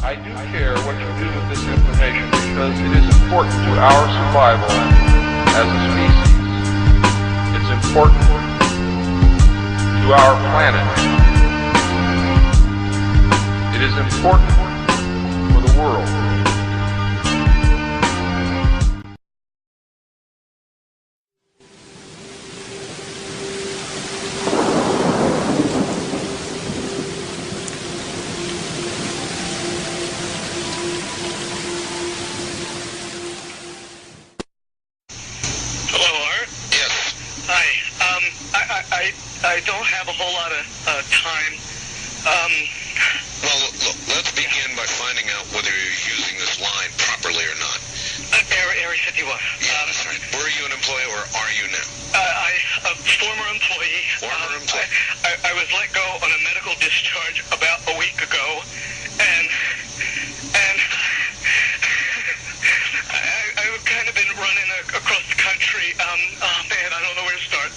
I do care what you do with this information because it is important to our survival as a species. It's important to our planet. It is important for the world. I don't have a whole lot of time. Well, let's begin by finding out whether you're using this line properly or not. Area 51. Yeah, that's right. Were you an employee or are you now? A former employee. Former employee. I was let go on a medical discharge about a week ago, and I've kind of been running across the country. Oh man, I don't know where to start.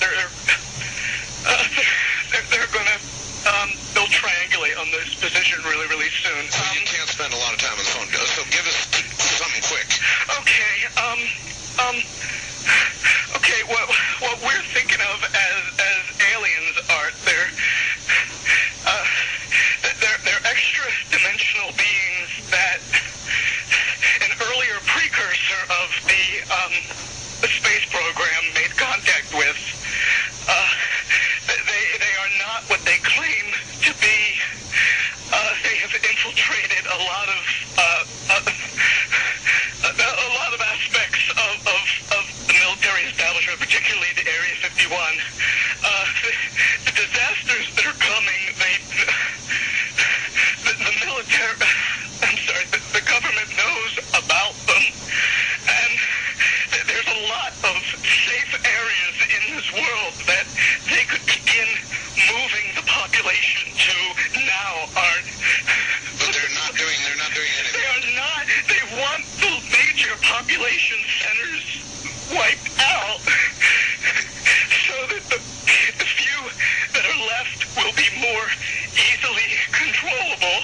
They're gonna they'll triangulate on this position really soon. So you can't spend a lot of time on the phone. So give us something quick. Okay. Okay. What we're thinking of as aliens are they're extra dimensional beings that an earlier precursor of the space program made contact with. They are not what they claim to be. They have infiltrated a lot of aspects of the military establishment, particularly the Area 51. The disasters that are coming, the military, the government knows about them, and there's a lot of safe areas in this world that they could begin moving the population to now aren't. But they're not doing anything. They are not. They want the major population centers wiped out so that the few that are left will be more easily controllable.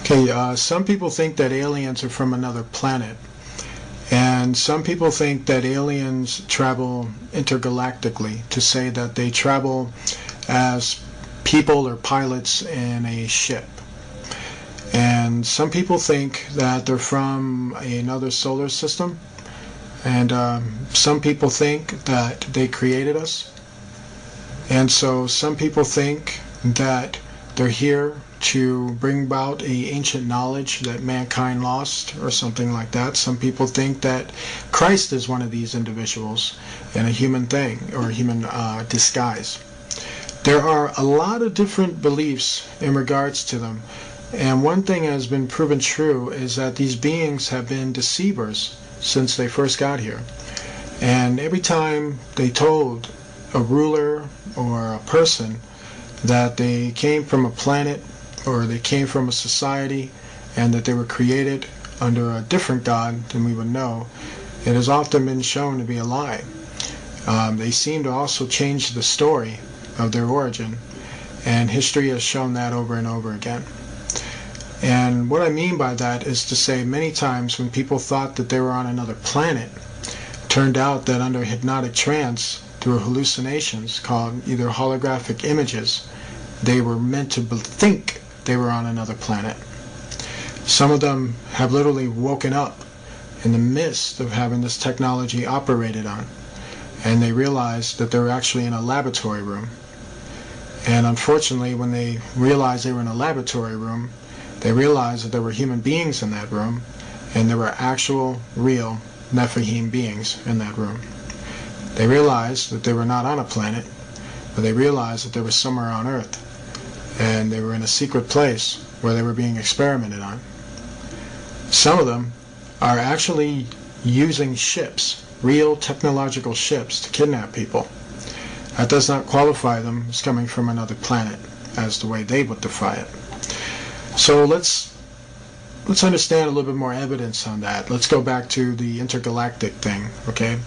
Okay, some people think that aliens are from another planet. And some people think that aliens travel intergalactically, to say that they travel as people or pilots in a ship. And some people think that they're from another solar system. And some people think that they created us. And so some people think that they're here to bring about a ancient knowledge that mankind lost or something like that. Some people think that Christ is one of these individuals in a human thing or a human disguise. There are a lot of different beliefs in regards to them, and one thing that has been proven true is that these beings have been deceivers since they first got here. And every time they told a ruler or a person that they came from a planet or they came from a society and that they were created under a different God than we would know, it has often been shown to be a lie. They seem to also change the story of their origin, and history has shown that over and over again. And what I mean by that is to say many times when people thought that they were on another planet, it turned out that under hypnotic trance, through hallucinations called either holographic images, they were meant to think they were on another planet. Some of them have literally woken up in the midst of having this technology operated on, and they realized that they were actually in a laboratory room. And unfortunately, when they realized they were in a laboratory room, they realized that there were human beings in that room, and there were actual, real Nephilim beings in that room. They realized that they were not on a planet, but they realized that they were somewhere on Earth, and they were in a secret place where they were being experimented on. Some of them are actually using ships, real technological ships, to kidnap people. That does not qualify them as coming from another planet, as the way they would define it. So let's understand a little bit more evidence on that. Let's go back to the intergalactic thing, okay?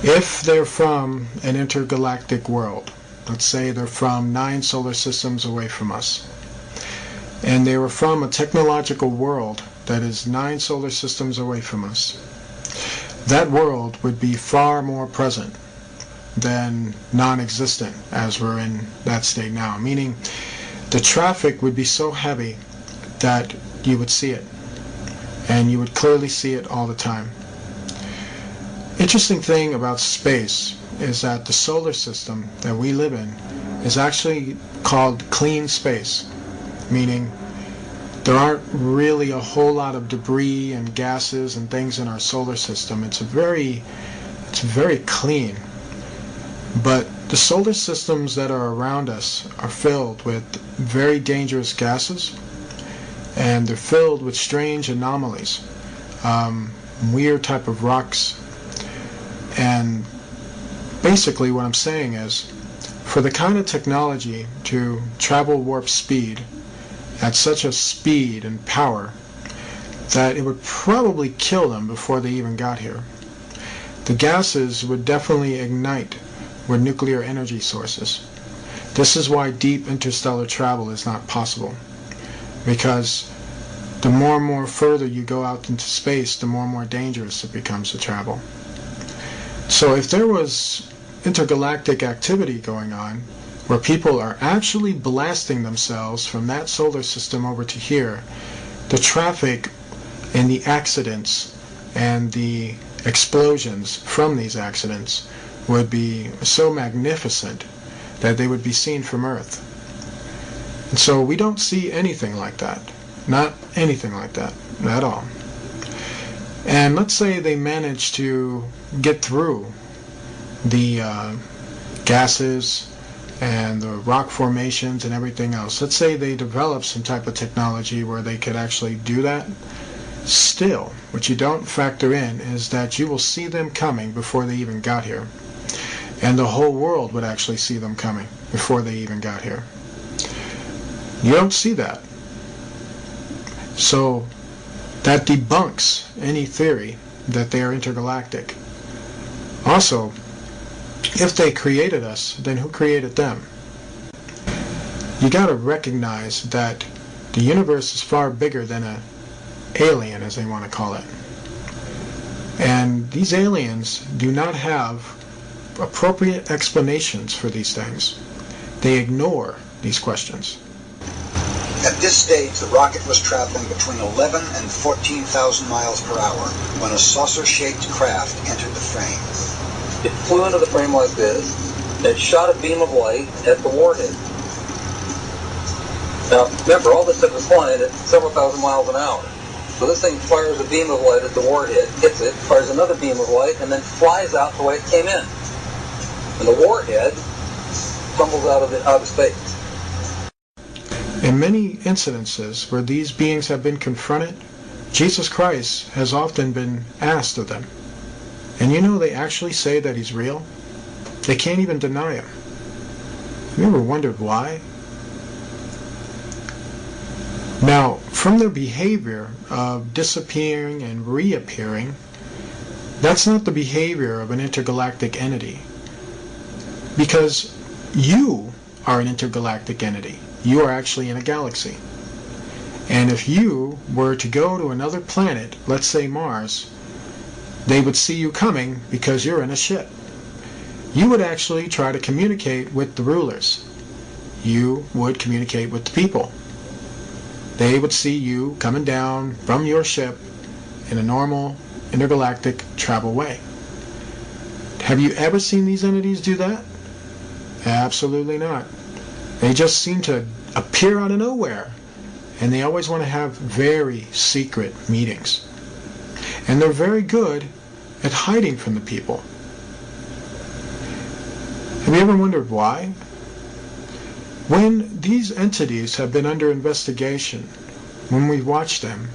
If they're from an intergalactic world, Let's say they're from 9 solar systems away from us. And they were from a technological world that is 9 solar systems away from us. That world would be far more present than non-existent as we're in that state now. Meaning the traffic would be so heavy that you would see it. And you would clearly see it all the time. Interesting thing about space is that the solar system that we live in is actually called clean space, meaning there aren't really a whole lot of debris and gases and things in our solar system. It's very clean. But the solar systems that are around us are filled with very dangerous gases, and they're filled with strange anomalies, weird type of rocks. And basically what I'm saying is, for the kind of technology to travel warp speed at such a speed and power that it would probably kill them before they even got here, the gases would definitely ignite with nuclear energy sources. This is why deep interstellar travel is not possible, because the more and more further you go out into space, the more and more dangerous it becomes to travel. So if there was intergalactic activity going on, where people are actually blasting themselves from that solar system over to here, the traffic and the accidents and the explosions from these accidents would be so magnificent that they would be seen from Earth. And so we don't see anything like that. Not anything like that at all. And let's say they manage to get through the gases and the rock formations and everything else. Let's say they develop some type of technology where they could actually do that. Still, what you don't factor in is that you will see them coming before they even got here. And the whole world would actually see them coming before they even got here. You don't see that. So that debunks any theory that they are intergalactic. Also, if they created us, then who created them? You got to recognize that the universe is far bigger than an alien, as they want to call it. And these aliens do not have appropriate explanations for these things. They ignore these questions. At this stage, the rocket was traveling between 11 and 14,000 miles per hour when a saucer-shaped craft entered the frame. It flew into the frame like this. It shot a beam of light at the warhead. Now, remember, all this stuff is flying at several thousand miles an hour. So this thing fires a beam of light at the warhead, hits it, fires another beam of light, and then flies out the way it came in. And the warhead tumbles out of space. In many incidences where these beings have been confronted, Jesus Christ has often been asked of them. And you know they actually say that he's real? They can't even deny him. Have you ever wondered why? Now, from their behavior of disappearing and reappearing, that's not the behavior of an intergalactic entity. Because you are an intergalactic entity. You are actually in a galaxy. And if you were to go to another planet, let's say Mars, they would see you coming because you're in a ship. You would actually try to communicate with the rulers. You would communicate with the people. They would see you coming down from your ship in a normal intergalactic travel way. Have you ever seen these entities do that? Absolutely not. They just seem to appear out of nowhere. And they always want to have very secret meetings. And they're very good at hiding from the people. Have you ever wondered why? When these entities have been under investigation, when we watch them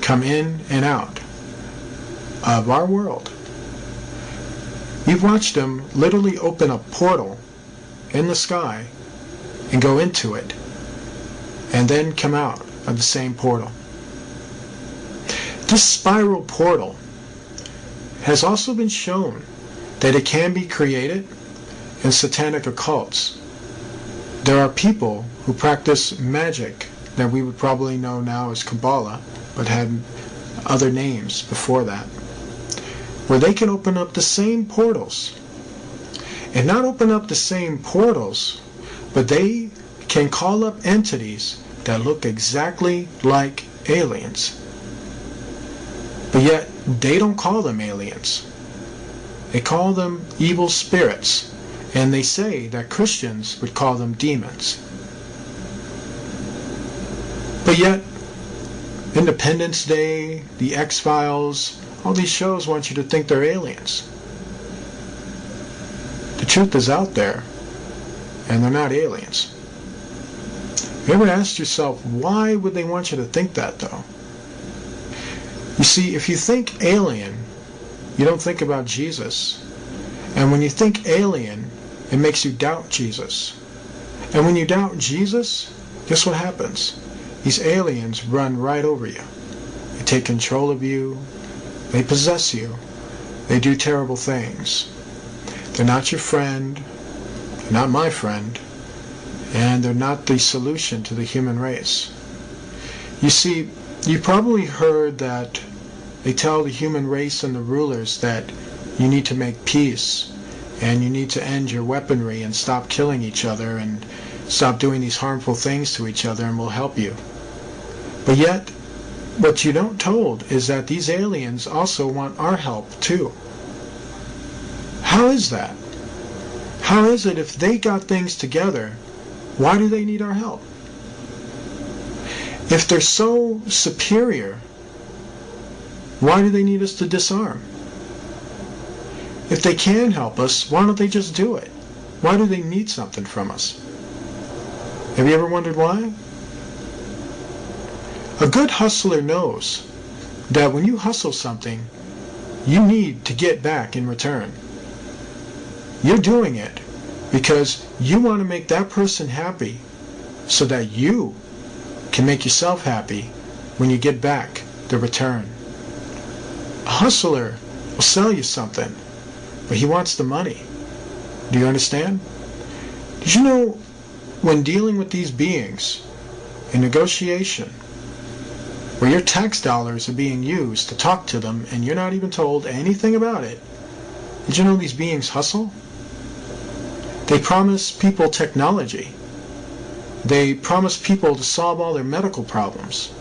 come in and out of our world, we've watched them literally open a portal in the sky and go into it, and then come out of the same portal. This spiral portal has also been shown that it can be created in satanic occults There are people who practice magic that we would probably know now as Kabbalah, but had other names before that, where they can open up the same portals. And not open up the same portals, but they can call up entities that look exactly like aliens. But yet, they don't call them aliens. They call them evil spirits. And they say that Christians would call them demons. But yet, Independence Day, The X-Files, all these shows want you to think they're aliens. The truth is out there, and they're not aliens. You ever asked yourself, why would they want you to think that, though? You see, if you think alien, you don't think about Jesus. And when you think alien, it makes you doubt Jesus. And when you doubt Jesus, guess what happens? These aliens run right over you. They take control of you. They possess you. They do terrible things. They're not your friend. They're not my friend. And they're not the solution to the human race. You see, you probably heard that they tell the human race and the rulers that you need to make peace and you need to end your weaponry and stop killing each other and stop doing these harmful things to each other, and we'll help you. But yet, what you don't told is that these aliens also want our help too. How is that? How is it if they got things together, why do they need our help? If they're so superior, why do they need us to disarm? If they can help us, why don't they just do it? Why do they need something from us? Have you ever wondered why? A good hustler knows that when you hustle something, you need to get back in return. You're doing it because you want to make that person happy so that you can make yourself happy when you get back the return. A hustler will sell you something, but he wants the money. Do you understand? Did you know when dealing with these beings in negotiation, where your tax dollars are being used to talk to them and you're not even told anything about it, did you know these beings hustle? They promise people technology. They promise people to solve all their medical problems.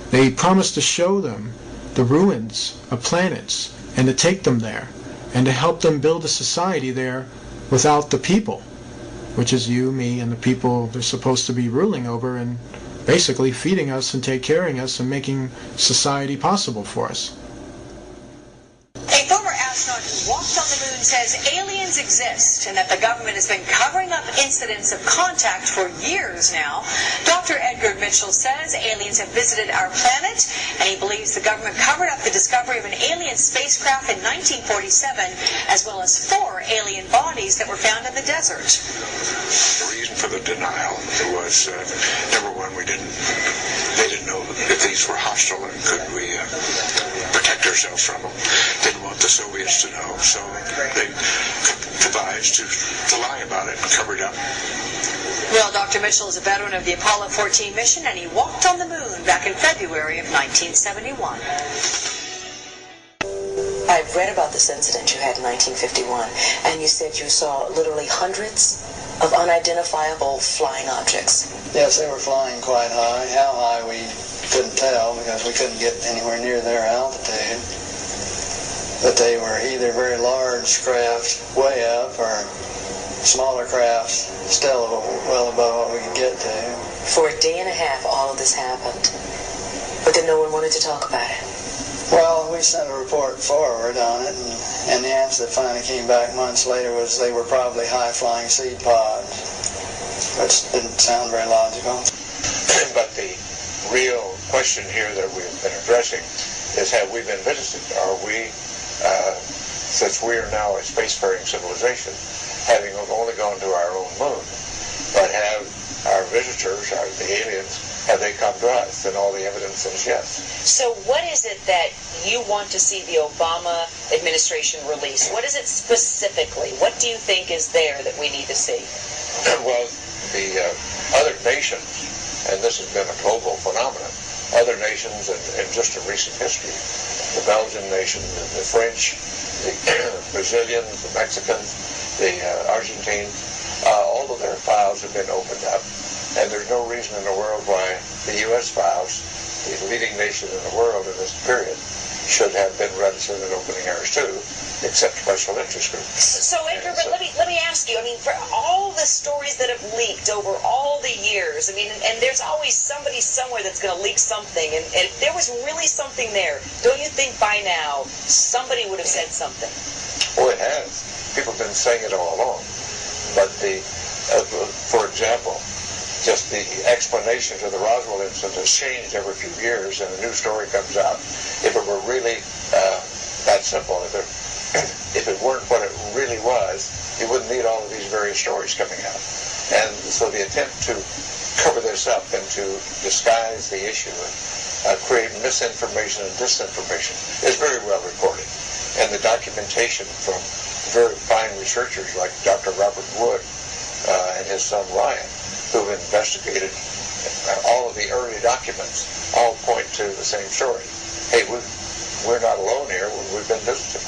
They promise to show them the ruins of planets and to take them there and to help them build a society there without the people, which is you, me, and the people they're supposed to be ruling over and basically feeding us and take care of us and making society possible for us. A former astronaut who walked on the moon says aliens exist and that the government has been covering up incidents of contact for years now. Dr. Edgar Mitchell says aliens have visited our planet, and he believes the government covered up the discovery of an alien spacecraft in 1947, as well as 4 alien bodies that were found in the desert. The reason for the denial was, number one, they didn't know if these were hostile and could we protect ourselves from them. Didn't want the Soviets to know, so they devised to lie about it and cover it up. Well, Dr. Mitchell is a veteran of the Apollo 14 mission, and he walked on the moon back in February of 1971. I've read about this incident you had in 1951, and you said you saw literally hundreds of unidentifiable flying objects. Yes, they were flying quite high. How high we couldn't tell because we couldn't get anywhere near their altitude. But they were either very large craft way up or smaller crafts still well above what we could get to. For a day and a half, all of this happened. But then no one wanted to talk about it. Well, we sent a report forward on it, and the answer that finally came back months later was they were probably high-flying seed pods, which didn't sound very logical. But the real question here that we've been addressing is, have we been visited? Are we, since we are now a spacefaring civilization, having only gone to our own moon, but have our visitors, the aliens, have they come to us? And all the evidence is yes. So what is it that you want to see the Obama administration release? What is it specifically? What do you think is there that we need to see? Well, the other nations, and this has been a global phenomenon, other nations in just in recent history, the Belgian nation, the French, the Brazilians, the Mexicans, the Argentines, all of their files have been opened up. And there's no reason in the world why the U.S. files, the leading nation in the world in this period, should have been reticent in opening ours too, except special interest groups. So, Edgar, but let me ask you, I mean, for all the stories that have leaked over all the years, I mean, and there's always somebody somewhere that's going to leak something, and if there was really something there, don't you think by now somebody would have said something? Oh, it has. People have been saying it all along. But for example, just the explanation to the Roswell incident has changed every few years, and a new story comes out. If it were really that simple, if it weren't what it really was, you wouldn't need all of these various stories coming out. And so the attempt to cover this up and to disguise the issue and create misinformation and disinformation is very well recorded. And the documentation from very fine researchers like Dr. Robert Wood and his son Ryan, who've investigated all of the early documents, all point to the same story. Hey, we're not alone here. We've been visited.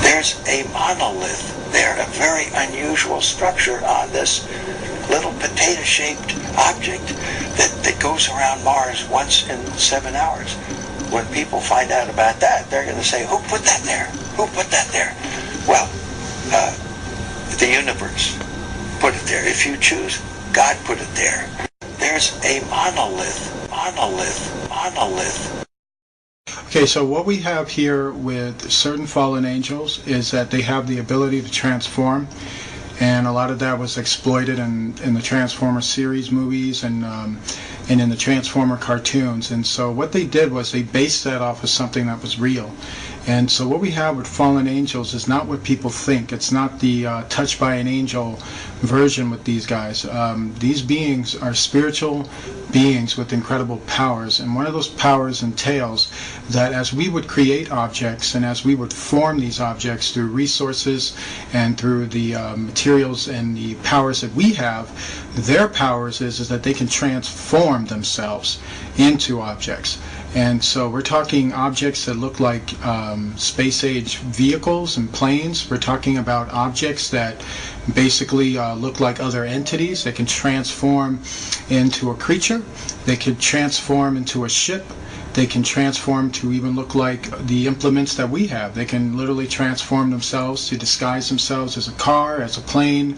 There's a monolith there, a very unusual structure on this little potato-shaped object that goes around Mars once in 7 hours. When people find out about that, they're going to say, who put that there? Who put that there? Well, the universe put it there. If you choose, God put it there. There's a monolith. Okay, so what we have here with certain fallen angels is that they have the ability to transform, and a lot of that was exploited in the Transformer series movies and in the Transformer cartoons. And so what they did was they based that off of something that was real. And so what we have with fallen angels is not what people think. It's not the touched by an angel version with these guys. These beings are spiritual beings with incredible powers, and one of those powers entails that as we would create objects and as we would form these objects through resources and through the materials and the powers that we have, their powers is that they can transform themselves into objects. And so we're talking objects that look like space-age vehicles and planes. We're talking about objects that basically look like other entities. They can transform into a creature. They can transform into a ship. They can transform to even look like the implements that we have. They can literally transform themselves to disguise themselves as a car, as a plane,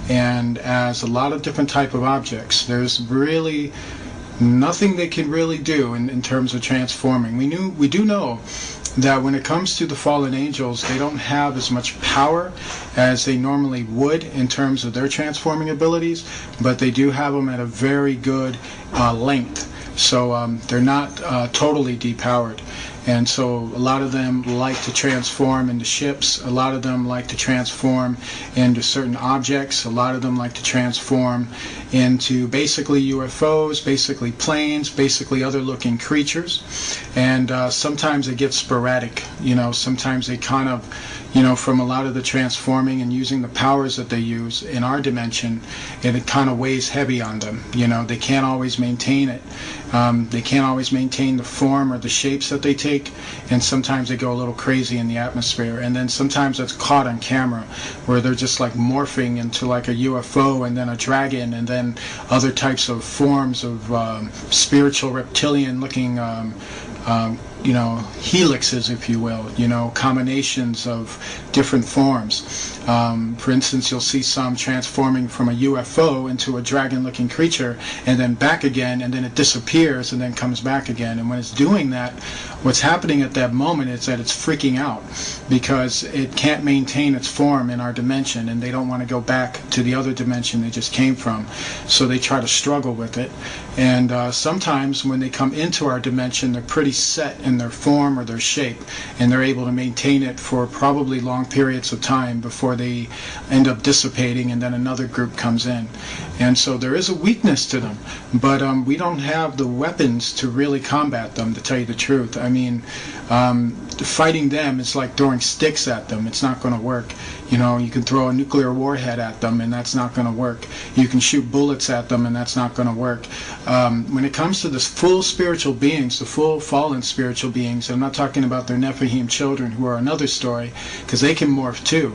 and as a lot of different type of objects. There's really nothing they can really do in terms of transforming. We do know that when it comes to the fallen angels, they don't have as much power as they normally would in terms of their transforming abilities, but they do have them at a very good length. So they're not totally depowered. And so a lot of them like to transform into ships. A lot of them like to transform into certain objects. A lot of them like to transform into basically UFOs, basically planes, basically other looking creatures. And sometimes it gets sporadic. Sometimes they kind of, from a lot of the transforming and using the powers that they use in our dimension, and it kind of weighs heavy on them. They can't always maintain it. They can't always maintain the form or the shapes that they take, and sometimes they go a little crazy in the atmosphere. And then sometimes that's caught on camera, where they're just like morphing into like a UFO and then a dragon and then other types of forms of spiritual reptilian looking helixes, if you will, combinations of different forms. For instance, you'll see some transforming from a UFO into a dragon-looking creature and then back again, and then it disappears and then comes back again. And when it's doing that, what's happening at that moment is that it's freaking out because it can't maintain its form in our dimension, and they don't want to go back to the other dimension they just came from. So they try to struggle with it. And sometimes when they come into our dimension, they're pretty set in their form or their shape, and they're able to maintain it for probably long periods of time before they end up dissipating, and then another group comes in. And so there is a weakness to them. but we don't have the weapons to really combat them, to tell you the truth. I mean, fighting them is like throwing sticks at them. It's not going to work. You know, you can throw a nuclear warhead at them, and that's not going to work. You can shoot bullets at them, and that's not going to work. When it comes to the full spiritual beings, the full fallen spiritual beings, I'm not talking about their Nephilim children, who are another story, because they can morph too,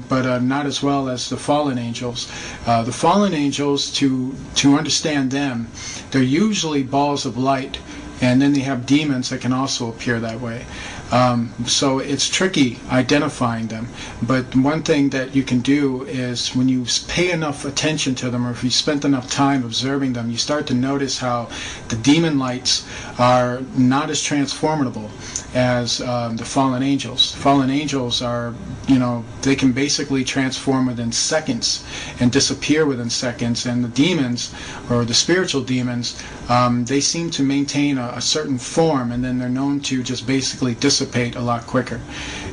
but not as well as the fallen angels. The fallen angels, to understand them, they're usually balls of light, and then they have demons that can also appear that way. So it's tricky identifying them, but one thing that you can do is, when you pay enough attention to them, or if you spent enough time observing them, you start to notice how the demon lights are not as transformable as the fallen angels. Fallen angels are, you know, they can basically transform within seconds and disappear within seconds, and the demons, or the spiritual demons, they seem to maintain a certain form, and then they're known to just basically dissipate a lot quicker.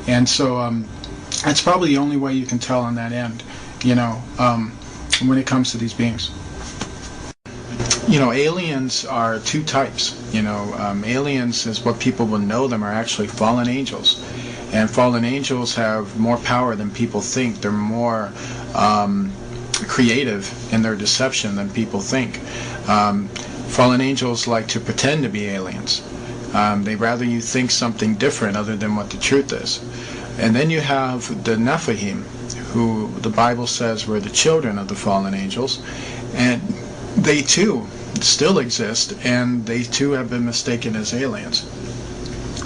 And so that's probably the only way you can tell on that end, you know, when it comes to these beings. You know, aliens are two types. You know, aliens, is what people will know them, are actually fallen angels. And fallen angels have more power than people think. They're more creative in their deception than people think. Fallen angels like to pretend to be aliens. They'd rather you think something different other than what the truth is. And then you have the Nephilim, who the Bible says were the children of the fallen angels, and they too still exist, and they too have been mistaken as aliens.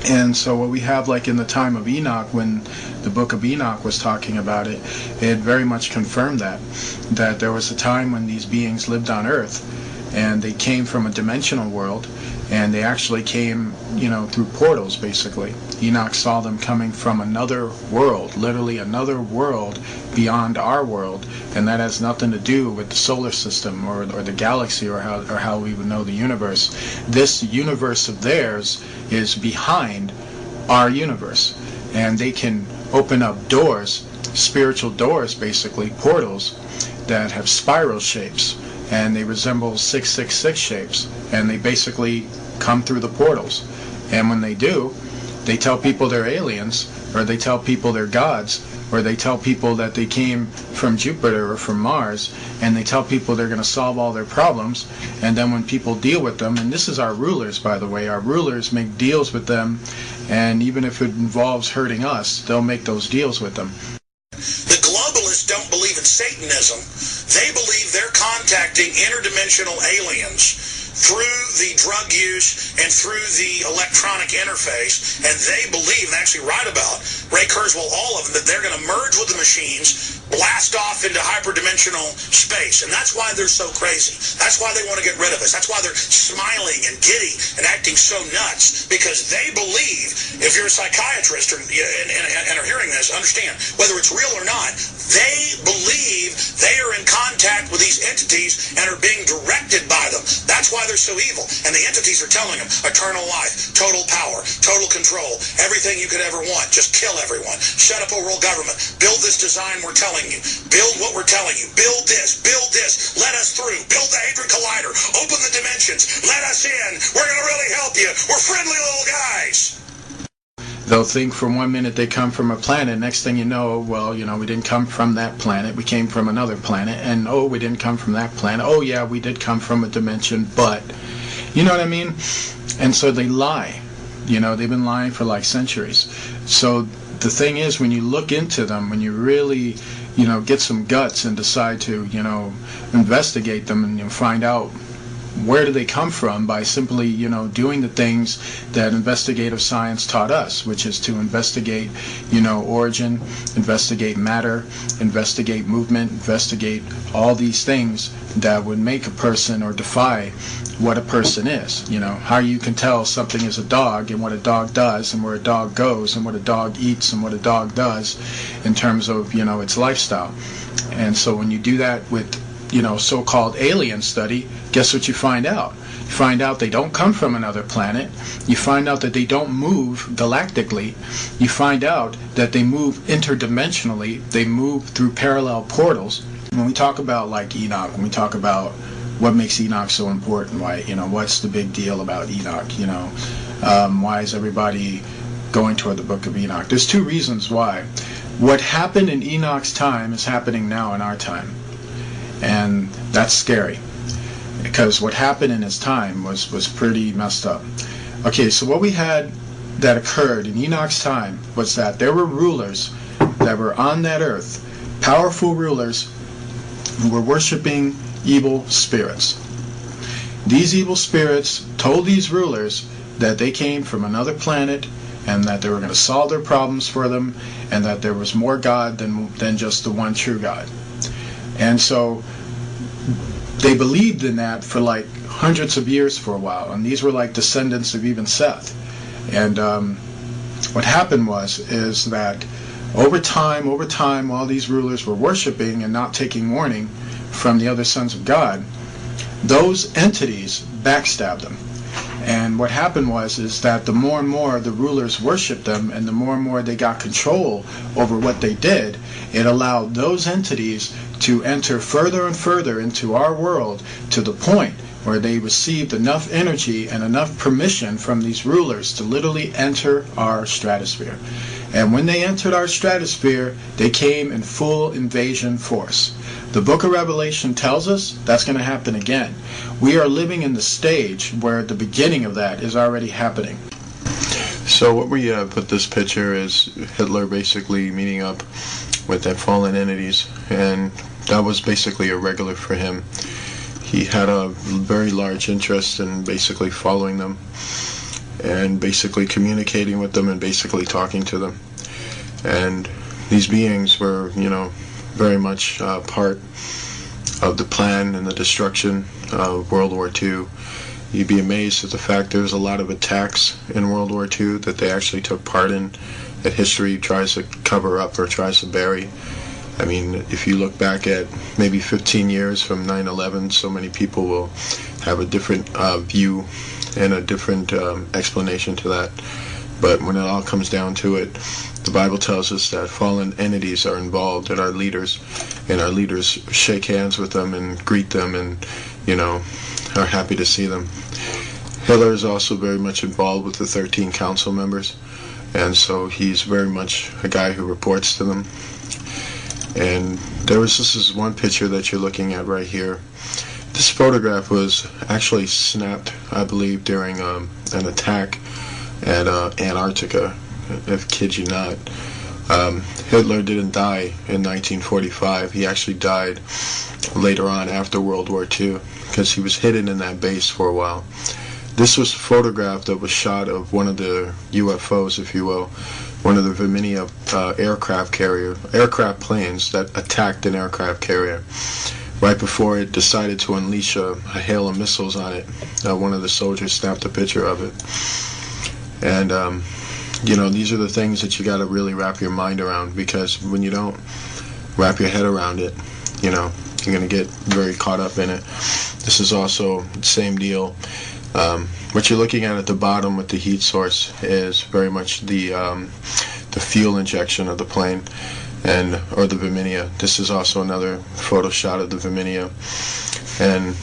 And so what we have, like in the time of Enoch, when the book of Enoch was talking about it, it very much confirmed that there was a time when these beings lived on Earth, and they came from a dimensional world, and they actually came, you know, through portals, basically. Enoch saw them coming from another world, literally another world beyond our world, and that has nothing to do with the solar system or the galaxy, or how we would know the universe. This universe of theirs is behind our universe, and they can open up doors, spiritual doors, basically, portals that have spiral shapes, and they resemble 666 shapes, and they basically come through the portals. And when they do, they tell people they're aliens, or they tell people they're gods, or they tell people that they came from Jupiter or from Mars, and they tell people they're going to solve all their problems. And then when people deal with them, and this is our rulers, by the way, our rulers make deals with them, and even if it involves hurting us, they'll make those deals with them. The globalists don't believe in Satanism. They believe they're contacting interdimensional aliens through the drug use and through the electronic interface, and they believe, and actually write about, Ray Kurzweil, all of them, that they're going to merge with the machines, blast off into hyperdimensional space. And that's why they're so crazy. That's why they want to get rid of us. That's why they're smiling and giddy and acting so nuts, because they believe, if you're a psychiatrist and are hearing this, understand, whether it's real or not, they believe they are in contact with these entities and are being directed by them. That's why they're so evil. And the entities are telling them eternal life, total power, total control, everything you could ever want. Just kill everyone. Set up a world government. Build this design we're telling you. Build what we're telling you. Build this. Build this. Let us through. Build the Hadron Collider. Open the dimensions. Let us in. We're going to really help you. We're friendly little guys. They'll think for 1 minute they come from a planet. Next thing you know, well, you know, we didn't come from that planet. We came from another planet. And, oh, we didn't come from that planet. Oh, yeah, we did come from a dimension, but... You know what I mean? And so they lie. You know, they've been lying for like centuries. So the thing is, when you look into them, when you really, you know, get some guts and decide to, you know, investigate them and, you know, find out where do they come from, by simply, you know, doing the things that investigative science taught us, which is to investigate, you know, origin, investigate matter, investigate movement, investigate all these things that would make a person or defy what a person is. You know, how you can tell something is a dog and what a dog does and where a dog goes and what a dog eats and what a dog does in terms of, you know, its lifestyle. And so when you do that with, you know, so-called alien study, guess what you find out? You find out they don't come from another planet. You find out that they don't move galactically. You find out that they move interdimensionally. They move through parallel portals. When we talk about like Enoch, when we talk about what makes Enoch so important? Why, what's the big deal about Enoch? Why is everybody going toward the book of Enoch? There's two reasons why. What happened in Enoch's time is happening now in our time. And that's scary, because what happened in his time was pretty messed up. Okay, so what we had that occurred in Enoch's time was that there were rulers that were on that earth, powerful rulers who were worshiping evil spirits. These evil spirits told these rulers that they came from another planet and that they were going to solve their problems for them, and that there was more God than just the one true God. And so they believed in that for like hundreds of years for a while, and these were like descendants of even Seth. And what happened is that over time, while these rulers were worshiping and not taking warning from the other sons of God, those entities backstabbed them. And what happened is that the more and more the rulers worshipped them, and the more they got control over what they did, it allowed those entities to enter further and further into our world, to the point where they received enough energy and enough permission from these rulers to literally enter our stratosphere. And when they entered our stratosphere, they came in full invasion force. The book of Revelation tells us that's going to happen again. We are living in the stage where the beginning of that is already happening. So what we put this picture is Hitler basically meeting up with their fallen entities, and that was basically a regular for him. He had a very large interest in basically following them and basically communicating with them and basically talking to them. And these beings were, very much part of the plan and the destruction of World War II. You'd be amazed at the fact there's a lot of attacks in World War II that they actually took part in, that history tries to cover up or tries to bury. I mean, if you look back at maybe 15 years from 9/11, so many people will have a different view and a different explanation to that. But when it all comes down to it, the Bible tells us that fallen entities are involved, and our leaders shake hands with them and greet them, and are happy to see them. Hitler is also very much involved with the 13 council members, and so he's very much a guy who reports to them. And this is one picture that you're looking at right here. This photograph was actually snapped, I believe, during an attack at Antarctica, if kid you not. Hitler didn't die in 1945. He actually died later on after World War II, because he was hidden in that base for a while. This was a photograph that was shot of one of the UFOs, if you will, one of the Verminia aircraft planes that attacked an aircraft carrier. Right before it decided to unleash a hail of missiles on it, one of the soldiers snapped a picture of it. And these are the things that you got to really wrap your mind around, because when you don't wrap your head around it, you're going to get very caught up in it. This is also the same deal. What you're looking at the bottom with the heat source is very much the fuel injection of the plane, or the Verminia. This is also another photo shot of the Verminia. And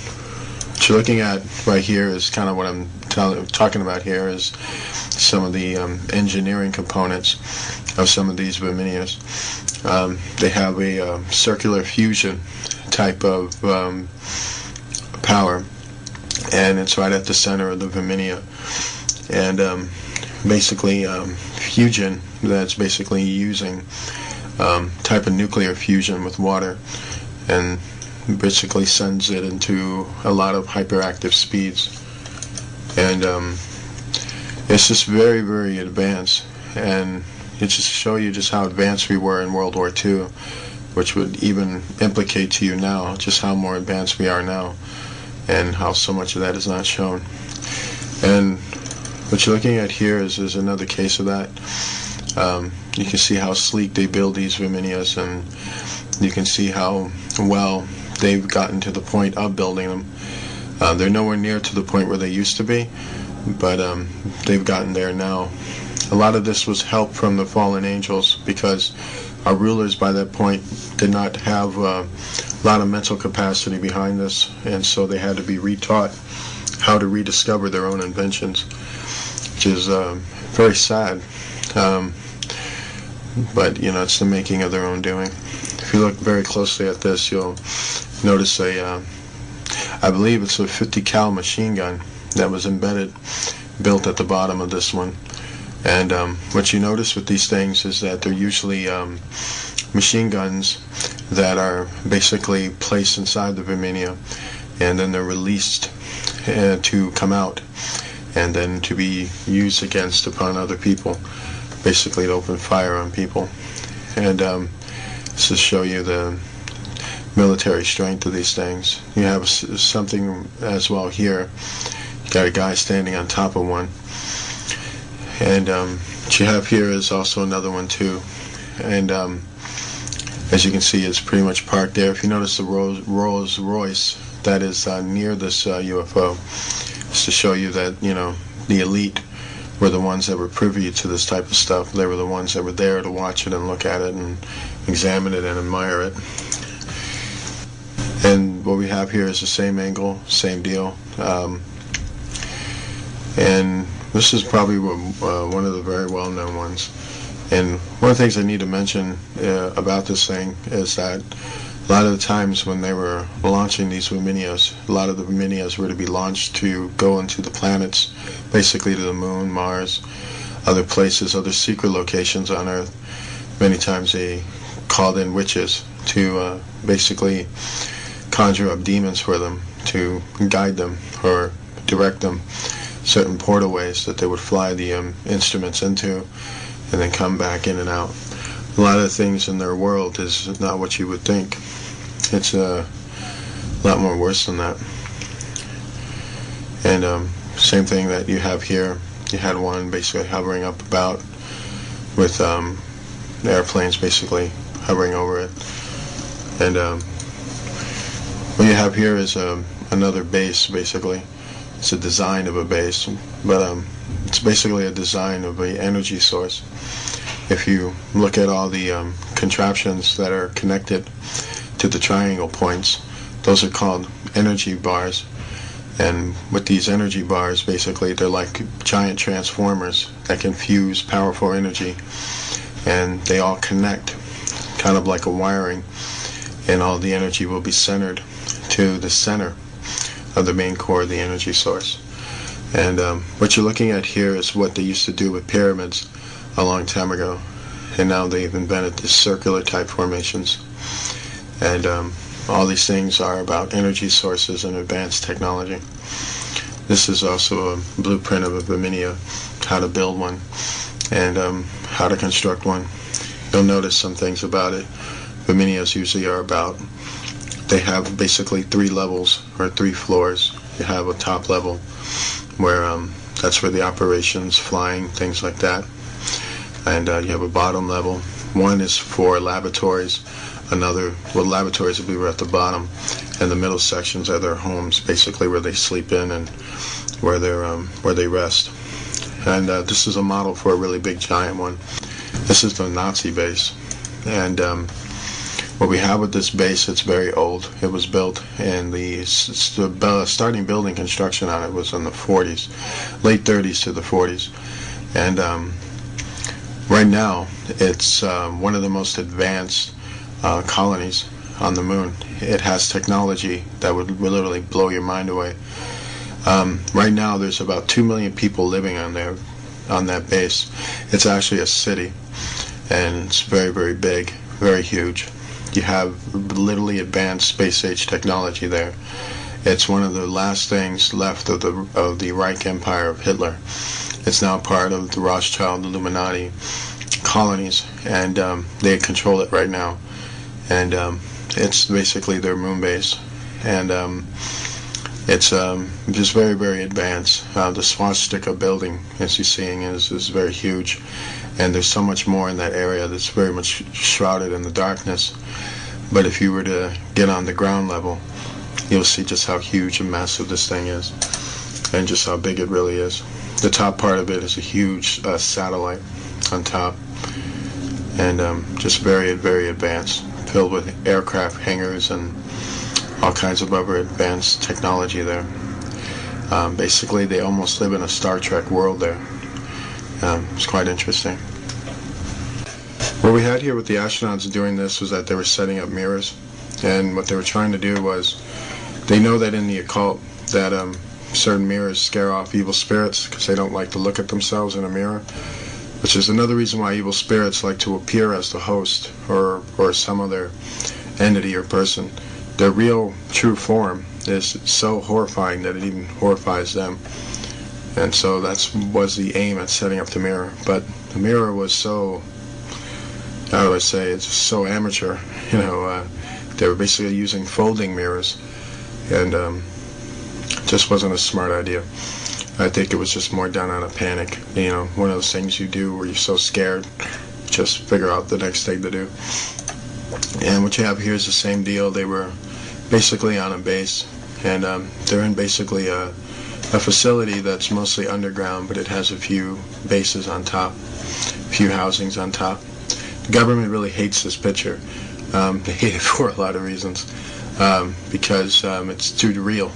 what you're looking at right here is kind of what I'm talking about here, is some of the engineering components of some of these Verminias. They have a circular fusion type of power, and it's right at the center of the Verminia. And basically fusion, that's basically using type of nuclear fusion with water, and basically sends it into a lot of hyperactive speeds. And it's just very, very advanced, and it just show you just how advanced we were in World War II, which would even implicate to you now just how more advanced we are now, and how so much of that is not shown. And what you're looking at here is another case of that. You can see how sleek they build these Verminias, and you can see how well they've gotten to the point of building them. They're nowhere near to the point where they used to be, but they've gotten there now. A lot of this was help from the fallen angels, because our rulers by that point did not have a lot of mental capacity behind this, and so they had to be retaught how to rediscover their own inventions, which is very sad. But it's the making of their own doing. If you look very closely at this, you'll notice I believe it's a 50 cal machine gun that was built at the bottom of this one. And what you notice with these things is that they're usually machine guns that are basically placed inside the verminia, and then they're released to come out and then to be used upon other people, basically to open fire on people. And this to show you the military strength of these things. You have something as well here. You got a guy standing on top of one, and what you have here is also another one too. And as you can see, it's pretty much parked there. If you notice the Rolls Royce that is near this UFO, it's to show you that the elite were the ones that were privy to this type of stuff. They were the ones that were there to watch it and look at it and examine it and admire it. And what we have here is the same angle, same deal. And this is probably one of the very well-known ones. And one of the things I need to mention about this thing is that a lot of the times when they were launching these Verminias, a lot of the Verminias were to be launched to go into the planets, basically to the moon, Mars, other places, other secret locations on Earth. Many times they called in witches to basically conjure up demons for them, to guide them or direct them certain portalways that they would fly the instruments into and then come back in and out. A lot of the things in their world is not what you would think. It's a lot more worse than that. And same thing that you have here. You had one basically hovering up about with airplanes basically hovering over it. And what you have here is another base basically. It's a design of a base, but it's basically a design of an energy source. If you look at all the contraptions that are connected to the triangle points, those are called energy bars. And with these energy bars, basically, they're like giant transformers that can fuse powerful energy. And they all connect, kind of like a wiring. And all the energy will be centered to the center of the main core of the energy source. And what you're looking at here is what they used to do with pyramids a long time ago. And now they've invented these circular type formations. And all these things are about energy sources and advanced technology. This is also a blueprint of a Verminia, how to build one and how to construct one. You'll notice some things about it. Verminias usually are about, they have basically 3 levels or 3 floors. You have a top level where that's where the operations, flying, things like that. And you have a bottom level. One is for laboratories. Laboratories will be at the bottom, and the middle sections are their homes, basically where they sleep in and where they rest. And this is a model for a really big giant one. This is the Nazi base, and what we have with this base, it's very old. It was built, and the starting building construction on it was in the 40s, late 30s to the 40s, and right now it's one of the most advanced colonies on the moon. It has technology that would literally blow your mind away. Right now there's about 2 million people living on that base. It's actually a city, and it's very, very big, very huge. You have literally advanced space age technology there. It's one of the last things left of the Reich Empire of Hitler. It's now part of the Rothschild Illuminati colonies, and they control it right now. And it's basically their moon base, and it's just very, very advanced. The swastika building, as you're seeing, is very huge, and there's so much more in that area that's very much shrouded in the darkness. But if you were to get on the ground level, you'll see just how huge and massive this thing is, and just how big it really is. The top part of it is a huge satellite on top. and just very, very advanced, filled with aircraft hangars and all kinds of other advanced technology there. Basically, they almost live in a Star Trek world there. It's quite interesting. What we had here with the astronauts doing this was that they were setting up mirrors, and what they were trying to do was, they know that in the occult that certain mirrors scare off evil spirits because they don't like to look at themselves in a mirror, which is another reason why evil spirits like to appear as the host or some other entity or person. Their real, true form is so horrifying that it even horrifies them. And so that was the aim at setting up the mirror. But the mirror was so, how do I say, it's so amateur. You know, they were basically using folding mirrors, and just wasn't a smart idea. I think it was just more done out of panic. You know, one of those things you do where you're so scared, just figure out the next thing to do. And what you have here is the same deal. They were basically on a base, and they're in basically a facility that's mostly underground, but it has a few bases on top, a few housings on top. The government really hates this picture. They hate it for a lot of reasons, because it's too real.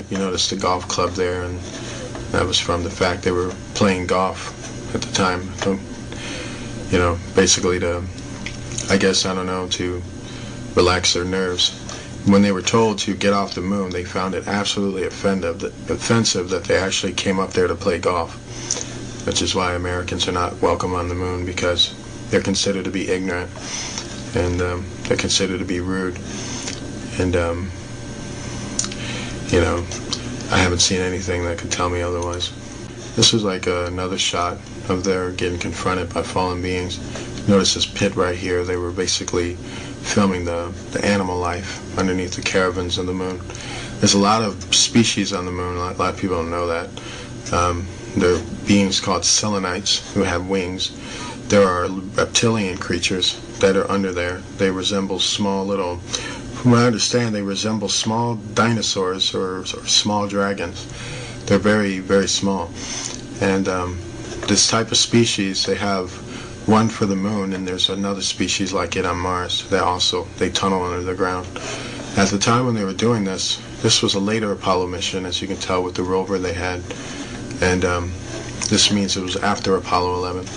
You notice the golf club there, and that was from the fact they were playing golf at the time. You know, basically to, I guess, I don't know, to relax their nerves. When they were told to get off the moon, they found it absolutely offensive that they actually came up there to play golf, which is why Americans are not welcome on the moon, because they're considered to be ignorant, and they're considered to be rude. And you know, I haven't seen anything that could tell me otherwise. This is like another shot of their getting confronted by fallen beings. Notice this pit right here. They were basically filming the animal life underneath the caravans of the moon. There's a lot of species on the moon. A lot of people don't know that. There are beings called selenites who have wings. There are reptilian creatures that are under there. They resemble small little, from what I understand, they resemble small dinosaurs or small dragons. They're very, very small. And this type of species, they have one for the moon, and there's another species like it on Mars. They tunnel under the ground. At the time when they were doing this was a later Apollo mission, as you can tell with the rover they had. And this means it was after Apollo 11.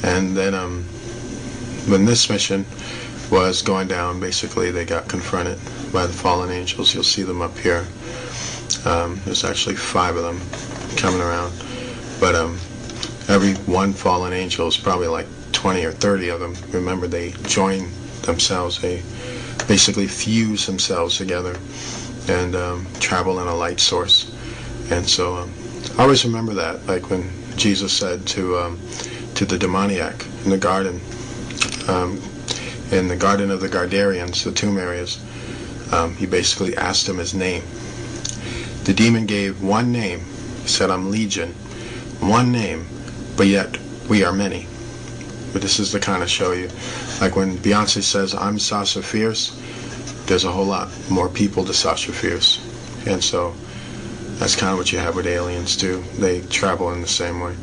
And then when this mission was going down, basically they got confronted by the fallen angels. You'll see them up here. There's actually 5 of them coming around. But every one fallen angel is probably like 20 or 30 of them. Remember, they join themselves. They basically fuse themselves together and travel in a light source. And so always remember that, like when Jesus said to the demoniac in the garden of the Gardarians, the tomb areas, he basically asked him his name. The demon gave one name. He said, "I'm Legion." One name, but yet we are many. But this is to kind of show you, like when Beyonce says, "I'm Sasha Fierce," there's a whole lot more people to Sasha Fierce. And so that's kind of what you have with aliens too. They travel in the same way.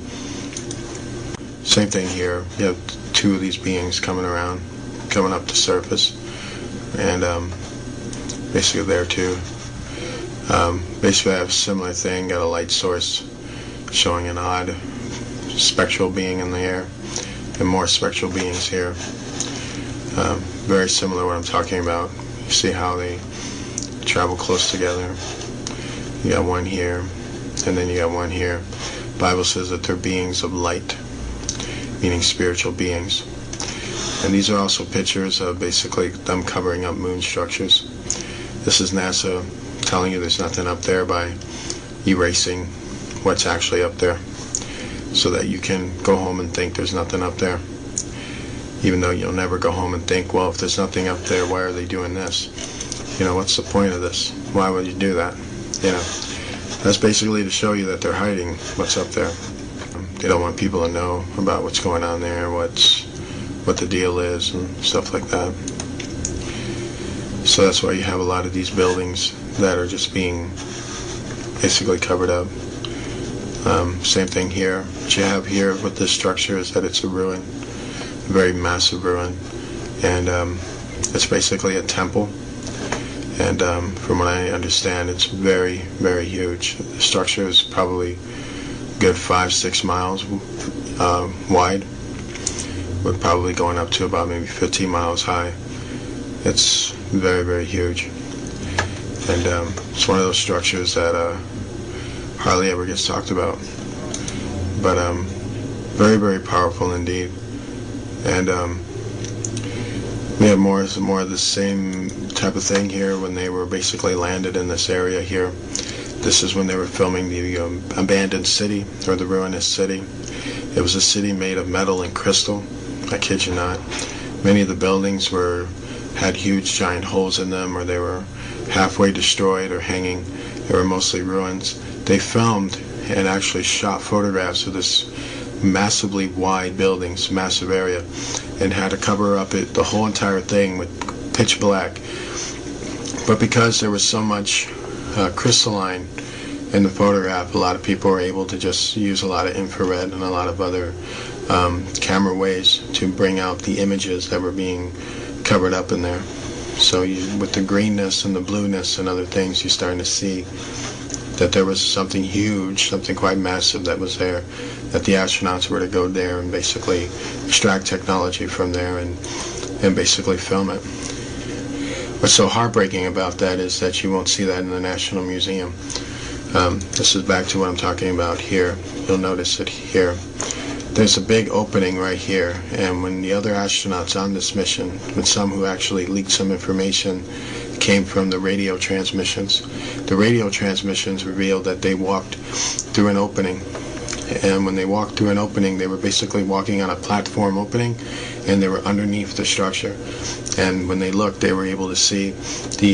Same thing here. You have 2 of these beings coming up to surface, and basically there too. Basically I have a similar thing, got a light source showing an odd spectral being in the air, and more spectral beings here. Very similar to what I'm talking about. You see how they travel close together. You got one here, and then you got one here. The Bible says that they're beings of light, meaning spiritual beings. And these are also pictures of basically them covering up moon structures. This is NASA telling you there's nothing up there by erasing what's actually up there, so that you can go home and think there's nothing up there, even though you'll never go home and think, well, if there's nothing up there, why are they doing this? You know, what's the point of this? Why would you do that? You know, that's basically to show you that they're hiding what's up there. They don't want people to know about what's going on there, what the deal is, and stuff like that. So that's why you have a lot of these buildings that are just being basically covered up. Same thing here. What you have here with this structure is that it's a ruin. very massive ruin, and it's basically a temple. And from what I understand, it's very, very huge. The structure is probably a good 5-6 miles wide. We're probably going up to about maybe 15 miles high. It's very, very huge. And it's one of those structures that hardly ever gets talked about. But very, very powerful indeed. And we have more of the same type of thing here when they were basically landed in this area here. This is when they were filming the abandoned city, or the ruinous city. It was a city made of metal and crystal. I kid you not. Many of the buildings had huge giant holes in them, or they were halfway destroyed or hanging. They were mostly ruins. They filmed and actually shot photographs of this massively wide buildings, massive area, and had to cover up the whole entire thing with pitch black. But because there was so much crystalline in the photograph, a lot of people were able to just use a lot of infrared and a lot of other camera ways to bring out the images that were being covered up in there. So with the greenness and the blueness and other things, you're starting to see that there was something huge, something quite massive that was there, that the astronauts were to go there and basically extract technology from there and basically film it. What's so heartbreaking about that is that you won't see that in the National Museum. This is back to what I'm talking about here. You'll notice it here. There's a big opening right here, and when the other astronauts on this mission, with some who actually leaked some information, came from the radio transmissions. The radio transmissions revealed that they walked through an opening, and when they walked through an opening, they were basically walking on a platform opening, and they were underneath the structure. And when they looked, they were able to see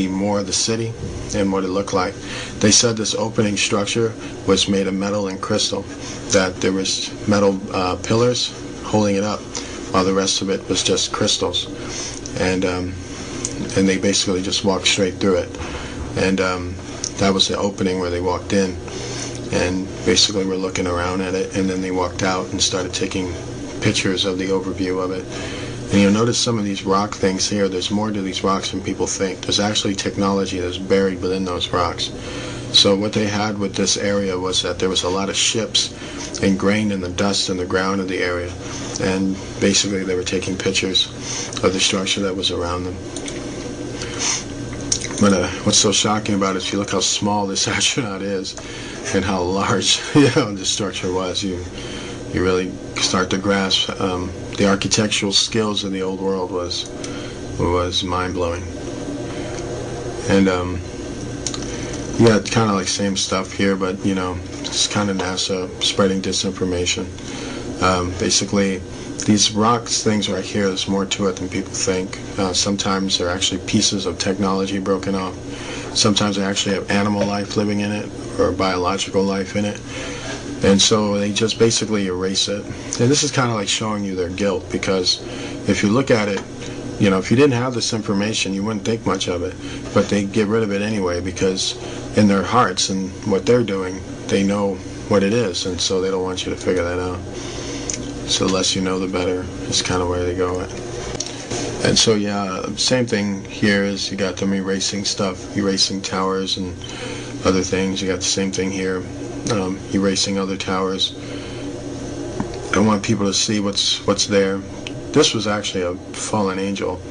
more of the city and what it looked like. They said this opening structure was made of metal and crystal, that there was metal pillars holding it up, while the rest of it was just crystals. And they basically just walked straight through it. And that was the opening where they walked in, and basically were looking around at it, and then they walked out and started taking pictures of the overview of it. And you'll notice some of these rock things here. There's more to these rocks than people think. There's actually technology that's buried within those rocks. So what they had with this area was that there was a lot of ships ingrained in the dust in the ground of the area, and basically they were taking pictures of the structure that was around them. But what's so shocking about it, if you look how small this astronaut is and how large the structure was, you really start to grasp the architectural skills of the old world was mind-blowing. And yeah, it's kind of like same stuff here, but it's kind of NASA spreading disinformation. Basically, these rocks things right here, there's more to it than people think. Sometimes they're actually pieces of technology broken off. Sometimes they actually have animal life living in it, or biological life in it. And so they just basically erase it. And this is kind of like showing you their guilt, because if you look at it, if you didn't have this information, you wouldn't think much of it. But they get rid of it anyway, because in their hearts and what they're doing, they know what it is, and so they don't want you to figure that out. So the less you know, the better is kind of where they go at. And so yeah, same thing here is you got them erasing stuff, erasing towers and other things. You got the same thing here. Erasing other towers. I want people to see what's there. This was actually a fallen angel,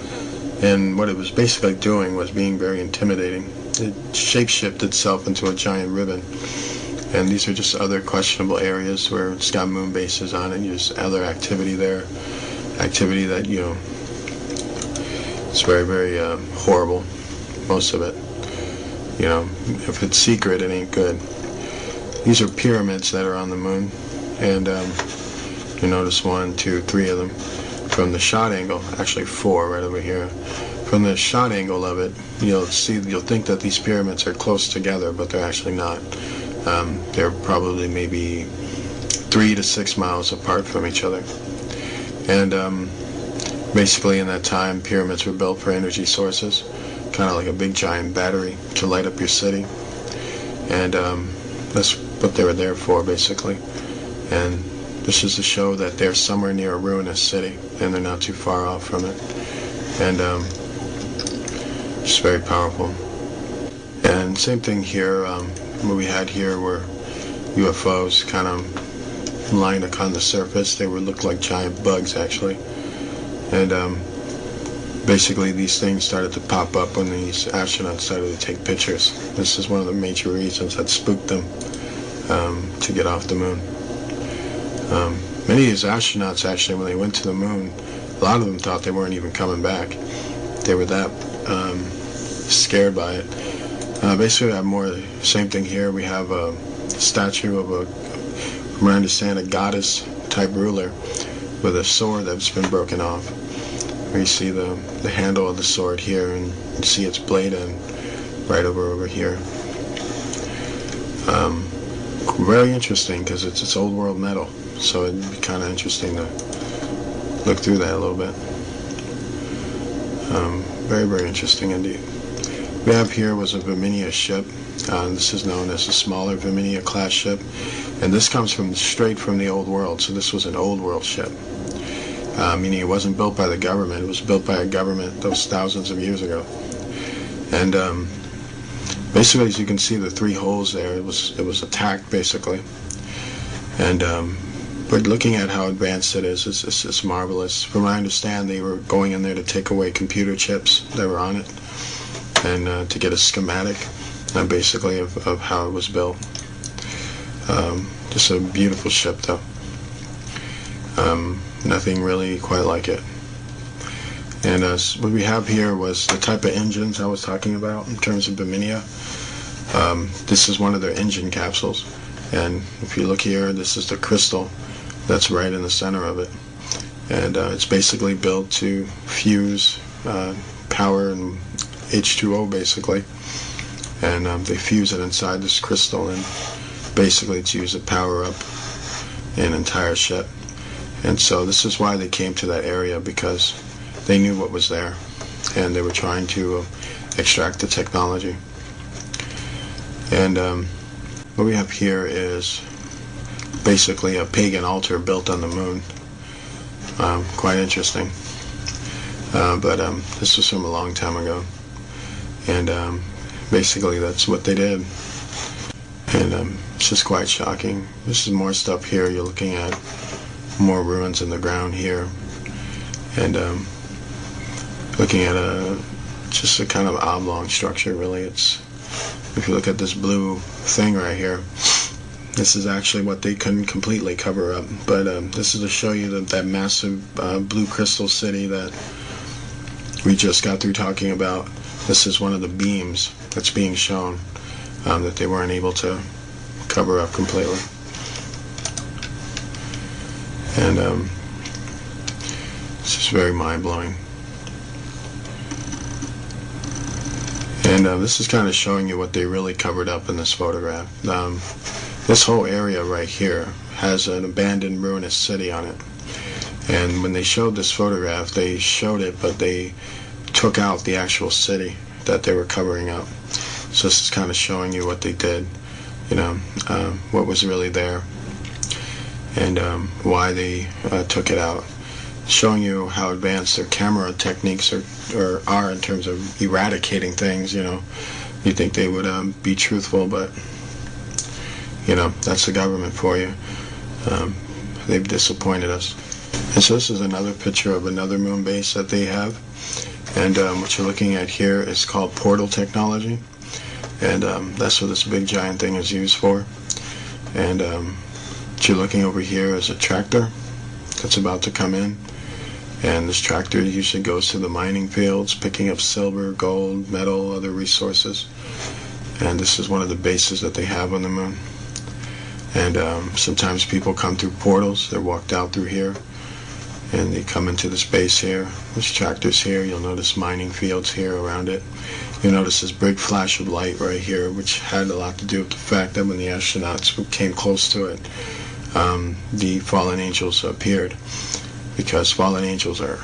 and what it was basically doing was being very intimidating. It shapeshifted itself into a giant ribbon, and these are just other questionable areas where it's got moon bases on it. There's other activity there, activity that it's very, very horrible. Most of it, if it's secret, it ain't good. These are pyramids that are on the moon, and you notice 1, 2, 3 of them. From the shot angle, actually 4 right over here. From the shot angle of it, you'll think that these pyramids are close together, but they're actually not. They're probably maybe 3 to 6 miles apart from each other. And basically in that time, pyramids were built for energy sources, kind of like a big giant battery to light up your city. And that's what they were there for, basically. And This is to show that they're somewhere near a ruinous city, and they're not too far off from it. And just very powerful. And same thing here. What we had here were UFOs kind of lying on the surface. They looked like giant bugs, actually. And basically these things started to pop up when these astronauts started to take pictures. This is one of the major reasons that spooked them to get off the moon. Many of these astronauts, actually, when they went to the moon, a lot of them thought they weren't even coming back. They were that scared by it. Basically, we have more same thing here. We have a statue of from what I understand, a goddess-type ruler with a sword that's been broken off. You see the handle of the sword here, and you see its blade end right over here. Very interesting because it's old world metal, so it'd be kind of interesting to look through that a little bit. Very, very interesting indeed. We have here was a Virginia ship. This is known as a smaller Virginia class ship, and this comes straight from the old world. So this was an old world ship, meaning it wasn't built by the government. It was built by a government those thousands of years ago. And basically, as you can see, the 3 holes there, it was attacked basically. And but looking at how advanced it is, it's marvelous. From what I understand, they were going in there to take away computer chips that were on it, and to get a schematic, basically, of how it was built. Just a beautiful ship, though. Nothing really quite like it. And what we have here was the type of engines I was talking about in terms of Biminia. This is one of their engine capsules. And if you look here, this is the crystal that's right in the center of it. And it's basically built to fuse power and H2O, basically. And they fuse it inside this crystal, and basically it's used to power up an entire ship. And so this is why they came to that area, because they knew what was there, and they were trying to extract the technology. And what we have here is basically a pagan altar built on the moon. Quite interesting. But this was from a long time ago. And basically that's what they did. And it's just quite shocking. This is more stuff here. You're looking at more ruins in the ground here. And looking at just a kind of oblong structure, really. If you look at this blue thing right here, this is actually what they couldn't completely cover up. But this is to show you that massive blue crystal city that we just got through talking about. This is one of the beams that's being shown that they weren't able to cover up completely. And it's just very mind-blowing. And this is kind of showing you what they really covered up in this photograph. This whole area right here has an abandoned ruinous city on it. And when they showed this photograph, they showed it, but they took out the actual city that they were covering up. So this is kind of showing you what they did, what was really there, and why they took it out. Showing you how advanced their camera techniques are in terms of eradicating things. You'd think they would be truthful, but that's the government for you. They've disappointed us. And so this is another picture of another moon base that they have. And what you're looking at here is called portal technology. And that's what this big giant thing is used for. And what you're looking over here is a tractor that's about to come in. And this tractor usually goes to the mining fields, picking up silver, gold, metal, other resources. And this is one of the bases that they have on the moon. And sometimes people come through portals. They're walked out through here, and they come into this base here. There's tractors here. You'll notice mining fields here around it. You'll notice this big flash of light right here, which had a lot to do with the fact that when the astronauts came close to it, the fallen angels appeared, because fallen angels are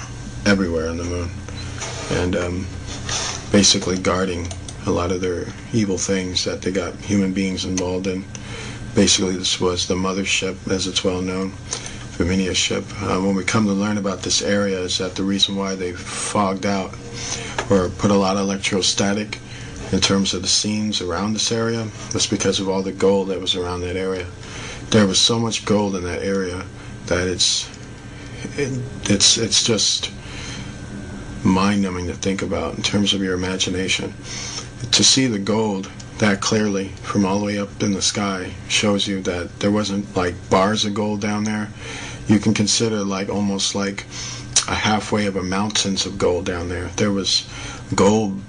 everywhere on the moon, and basically guarding a lot of their evil things that they got human beings involved in. Basically, this was the mothership, as it's well known, Verminia ship. When we come to learn about this area is that the reason why they fogged out or put a lot of electrostatic in terms of the scenes around this area was because of all the gold that was around that area. There was so much gold in that area that it's just mind-numbing to think about in terms of your imagination. To see the gold that clearly from all the way up in the sky shows you that there wasn't like bars of gold down there. You can consider like almost like a halfway of a mountains of gold down there. There was gold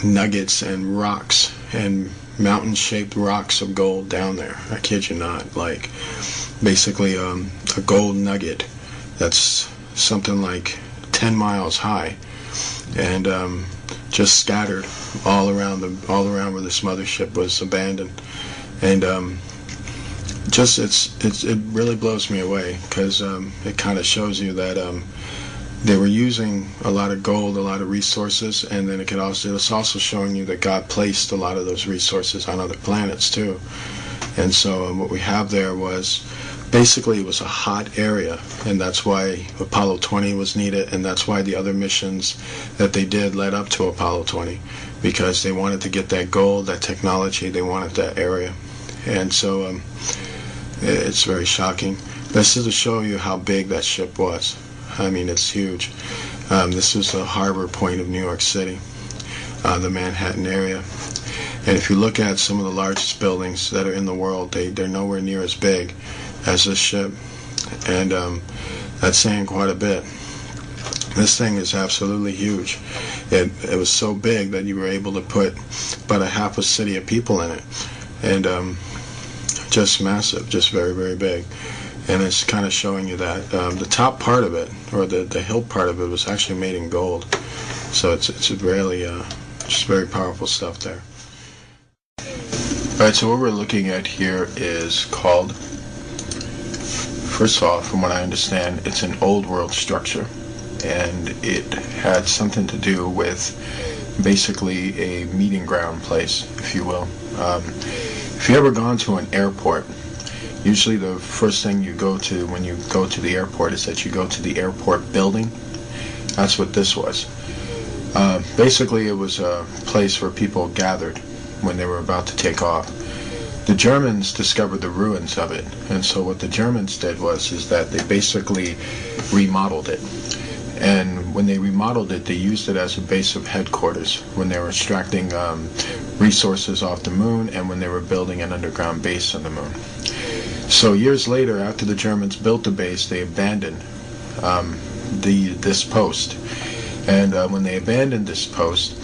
nuggets and rocks and mountain-shaped rocks of gold down there. I kid you not. Like basically a gold nugget that's something like 10 miles high and just scattered all around where this mothership was abandoned. And it really blows me away because it kind of shows you that they were using a lot of gold, a lot of resources, and then it's also showing you that God placed a lot of those resources on other planets too. And so what we have there was basically it was a hot area, and that's why Apollo 20 was needed, and that's why the other missions that they did led up to Apollo 20, because they wanted to get that gold, that technology, they wanted that area. And so it's very shocking. This is to show you how big that ship was. I mean, it's huge. This was the harbor point of New York City, the Manhattan area. And if you look at some of the largest buildings that are in the world, they're nowhere near as big as this ship. And that's saying quite a bit. This thing is absolutely huge. It was so big that you were able to put about a half a city of people in it. And just massive, just very, very big. And it's kind of showing you that the top part of it, or the hill part of it, was actually made in gold. So it's really just very powerful stuff there. Alright, so what we're looking at here is called, first of all, from what I understand, it's an old world structure. And it had something to do with basically a meeting ground place, if you will. If you ever gone to an airport, usually the first thing you go to when you go to the airport is that you go to the airport building. That's what this was. Basically, it was a place where people gathered when they were about to take off. The Germans discovered the ruins of it, and so what the Germans did is that they basically remodeled it. And when they remodeled it, they used it as a base of headquarters when they were extracting resources off the moon and when they were building an underground base on the moon. So years later, after the Germans built the base, they abandoned this post. And when they abandoned this post,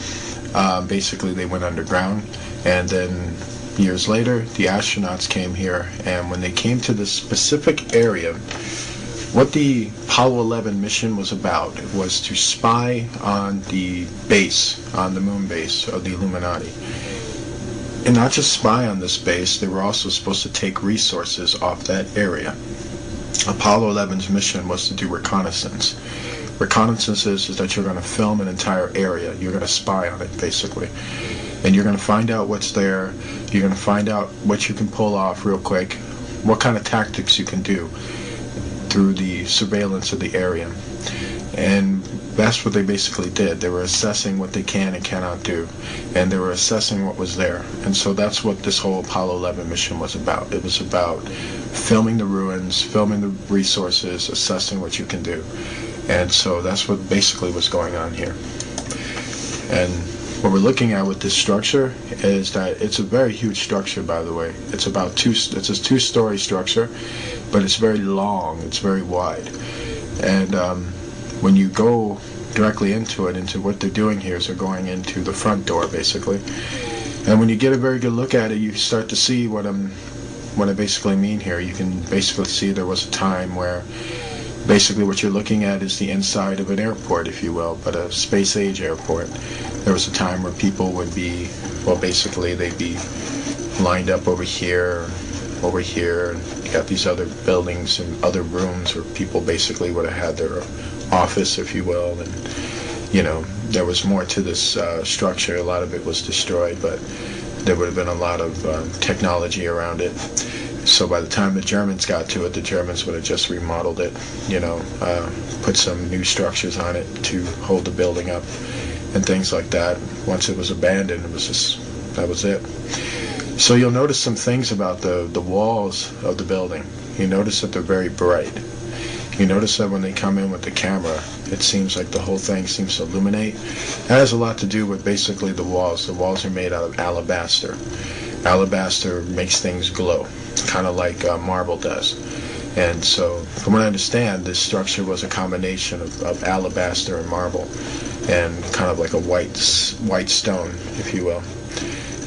basically they went underground. And then years later, the astronauts came here. And when they came to this specific area, what the Apollo 11 mission was about was to spy on the base, on the moon base of the Illuminati. And not just spy on this base, they were also supposed to take resources off that area. Apollo 11's mission was to do reconnaissance. Reconnaissance is that you're going to film an entire area. You're going to spy on it, basically. And you're going to find out what's there. You're going to find out what you can pull off real quick, what kind of tactics you can do through the surveillance of the area. And that's what they basically did. They were assessing what they can and cannot do, and they were assessing what was there. And so that's what this whole Apollo 11 mission was about. It was about filming the ruins, filming the resources, assessing what you can do. And so that's what basically was going on here. And what we're looking at with this structure is that it's a very huge structure, by the way. It's a two-story structure, but it's very long, it's very wide. And when you go directly into what they're doing here is they're going into the front door, basically. And when you get a very good look at it, you start to see what I basically mean here. You can basically see there was a time where basically what you're looking at is the inside of an airport, if you will, but a space-age airport. There was a time where people would be, well, basically they'd be lined up over here, and you got these other buildings and other rooms where people basically would have had their office, if you will, and, you know, there was more to this structure. A lot of it was destroyed, but there would have been a lot of technology around it. So by the time the Germans got to it, the Germans would have just remodeled it, put some new structures on it to hold the building up and things like that. Once it was abandoned, that was it. So you'll notice some things about the walls of the building. You notice that they're very bright. You notice that when they come in with the camera, it seems like the whole thing seems to illuminate. That has a lot to do with basically the walls. The walls are made out of alabaster. Alabaster makes things glow, kind of like marble does. And so, from what I understand, this structure was a combination of alabaster and marble, and kind of like a white stone, if you will.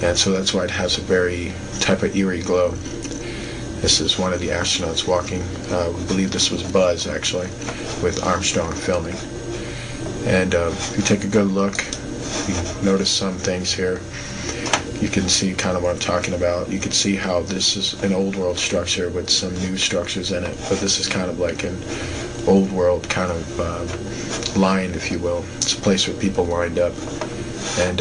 And so that's why it has a very type of eerie glow. This is one of the astronauts walking. We believe this was Buzz, actually, with Armstrong filming. And if you take a good look, you notice some things here. You can see kind of what I'm talking about. You can see how this is an old world structure with some new structures in it. But this is kind of like an old world kind of line, if you will. It's a place where people wind up. And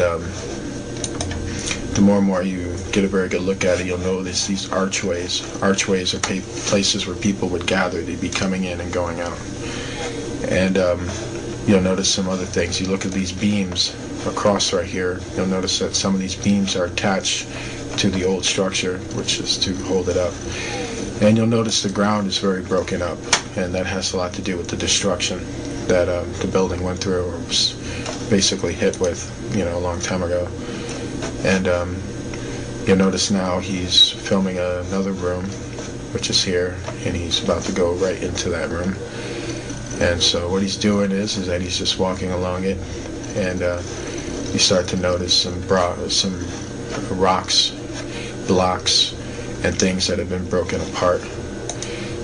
the more and more you get a very good look at it, you'll notice these archways. Archways are places where people would gather. They'd be coming in and going out. And you'll notice some other things. You look at these beams across right here, you'll notice that some of these beams are attached to the old structure, which is to hold it up. And you'll notice the ground is very broken up, and that has a lot to do with the destruction that the building went through, or was basically hit with, a long time ago. And you'll notice now he's filming another room, which is here, and he's about to go right into that room. And so what he's doing is that he's just walking along it, and you start to notice some rocks, blocks, and things that have been broken apart.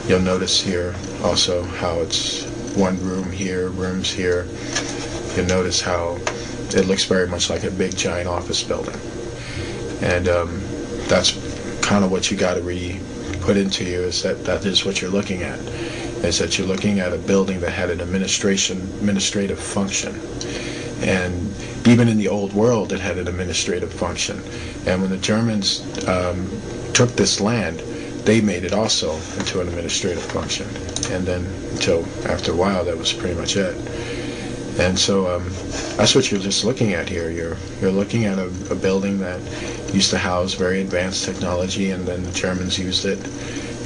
You'll notice here also how it's one room here, rooms here. You'll notice how it looks very much like a big giant office building. And that's kind of what you got to put into you, is that is what you're looking at. Is that you're looking at a building that had an administrative function. And even in the old world, it had an administrative function. And when the Germans took this land, they made it also into an administrative function. And then until after a while, that was pretty much it. And so that's what you're just looking at here. You're looking at a building that used to house very advanced technology, and then the Germans used it,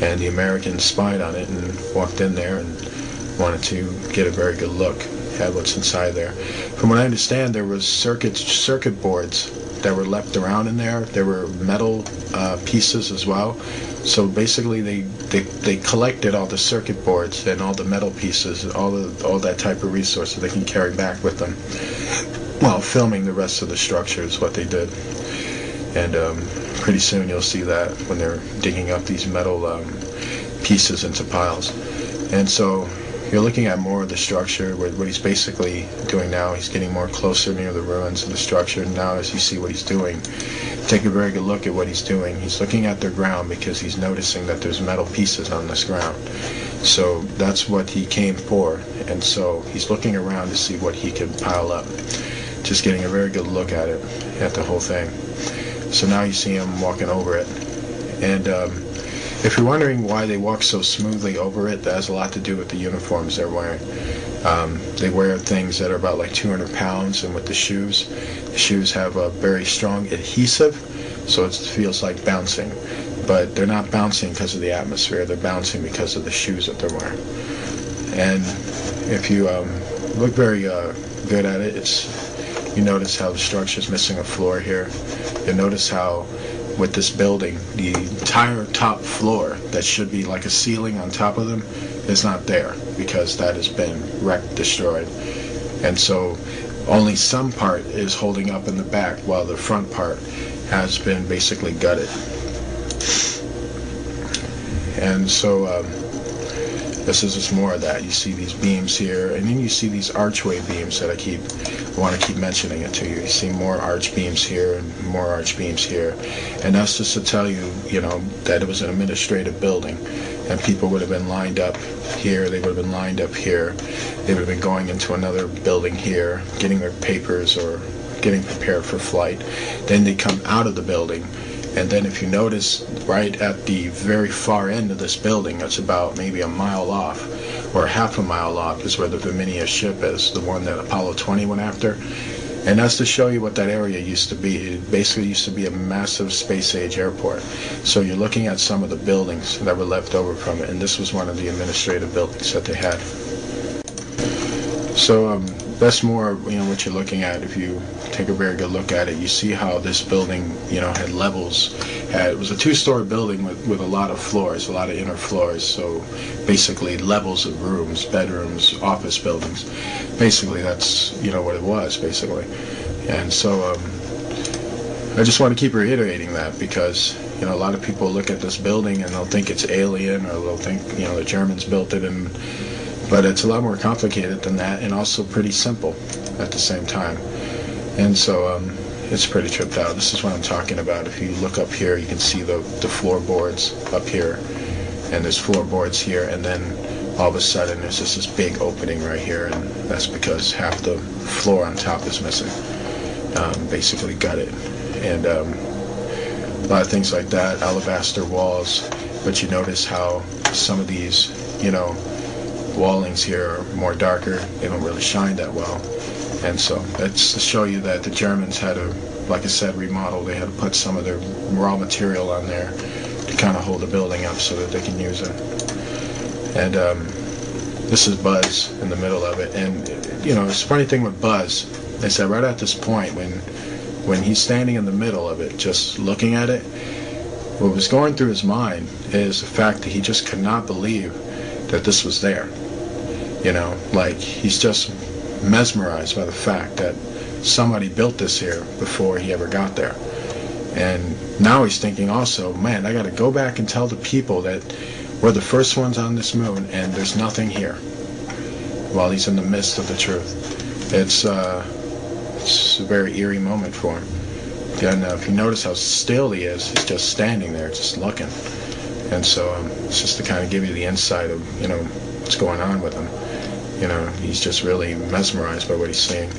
and the Americans spied on it and walked in there and wanted to get a very good look at what's inside there. From what I understand, there was circuit boards that were left around in there. There were metal pieces as well. So basically, they collected all the circuit boards and all the metal pieces, all that type of resources they can carry back with them while filming the rest of the structure is what they did. And pretty soon you'll see that when they're digging up these metal pieces into piles. And so you're looking at more of the structure. What he's basically doing now, he's getting more closer near the ruins of the structure. And now as you see what he's doing, take a very good look at what he's doing. He's looking at the ground because he's noticing that there's metal pieces on this ground. So that's what he came for. And so he's looking around to see what he can pile up. Just getting a very good look at it, at the whole thing. So now you see him walking over it. And if you're wondering why they walk so smoothly over it, that has a lot to do with the uniforms they're wearing. They wear things that are about like 200 pounds, and with the shoes have a very strong adhesive, so it feels like bouncing. But they're not bouncing because of the atmosphere, they're bouncing because of the shoes that they're wearing. And if you look very good at it, you notice how the structure's missing a floor here. You'll notice how with this building, the entire top floor that should be like a ceiling on top of them is not there because that has been wrecked, destroyed. And so only some part is holding up in the back while the front part has been basically gutted. And so this is just more of that. You see these beams here, and then you see these archway beams that I want to keep mentioning it to you. You see more arch beams here and more arch beams here. And that's just to tell you, that it was an administrative building. And people would have been lined up here, they would have been lined up here. They would have been going into another building here, getting their papers or getting prepared for flight. Then they come out of the building, And then if you notice, right at the very far end of this building, that's about maybe a mile off, or half a mile off, is where the Verminia ship is, the one that Apollo 20 went after. And that's to show you what that area used to be. It basically used to be a massive space-age airport. So you're looking at some of the buildings that were left over from it, and this was one of the administrative buildings that they had. So that's more, what you're looking at. If you take a very good look at it, you see how this building, had levels. It was a two-story building with a lot of floors, a lot of inner floors. So basically levels of rooms, bedrooms, office buildings. Basically that's, what it was, basically. And so I just want to keep reiterating that because, a lot of people look at this building and they'll think it's alien, or they'll think, the Germans built it, but it's a lot more complicated than that, and also pretty simple at the same time. And so it's pretty tripped out. This is what I'm talking about. If you look up here, you can see the floorboards up here, and there's floorboards here, and then all of a sudden there's just this big opening right here, and that's because half the floor on top is missing. Basically gutted. And a lot of things like that, alabaster walls, but you notice how some of these, wallings here are more darker. They don't really shine that well. And so that's to show you that the Germans had to, like I said, remodel. They had to put some of their raw material on there to kind of hold the building up so that they can use it. And this is Buzz in the middle of it. And, it's a funny thing with Buzz is that right at this point, when he's standing in the middle of it, just looking at it, what was going through his mind is the fact that he just could not believe that this was there. Like he's just mesmerized by the fact that somebody built this here before he ever got there. And now he's thinking also, man, I got to go back and tell the people that we're the first ones on this moon and there's nothing here, while he's in the midst of the truth. It's a very eerie moment for him. And if you notice how still he is, he's just standing there, just looking. And so it's just to kind of give you the insight of, what's going on with him. He's just really mesmerized by what he's seeing.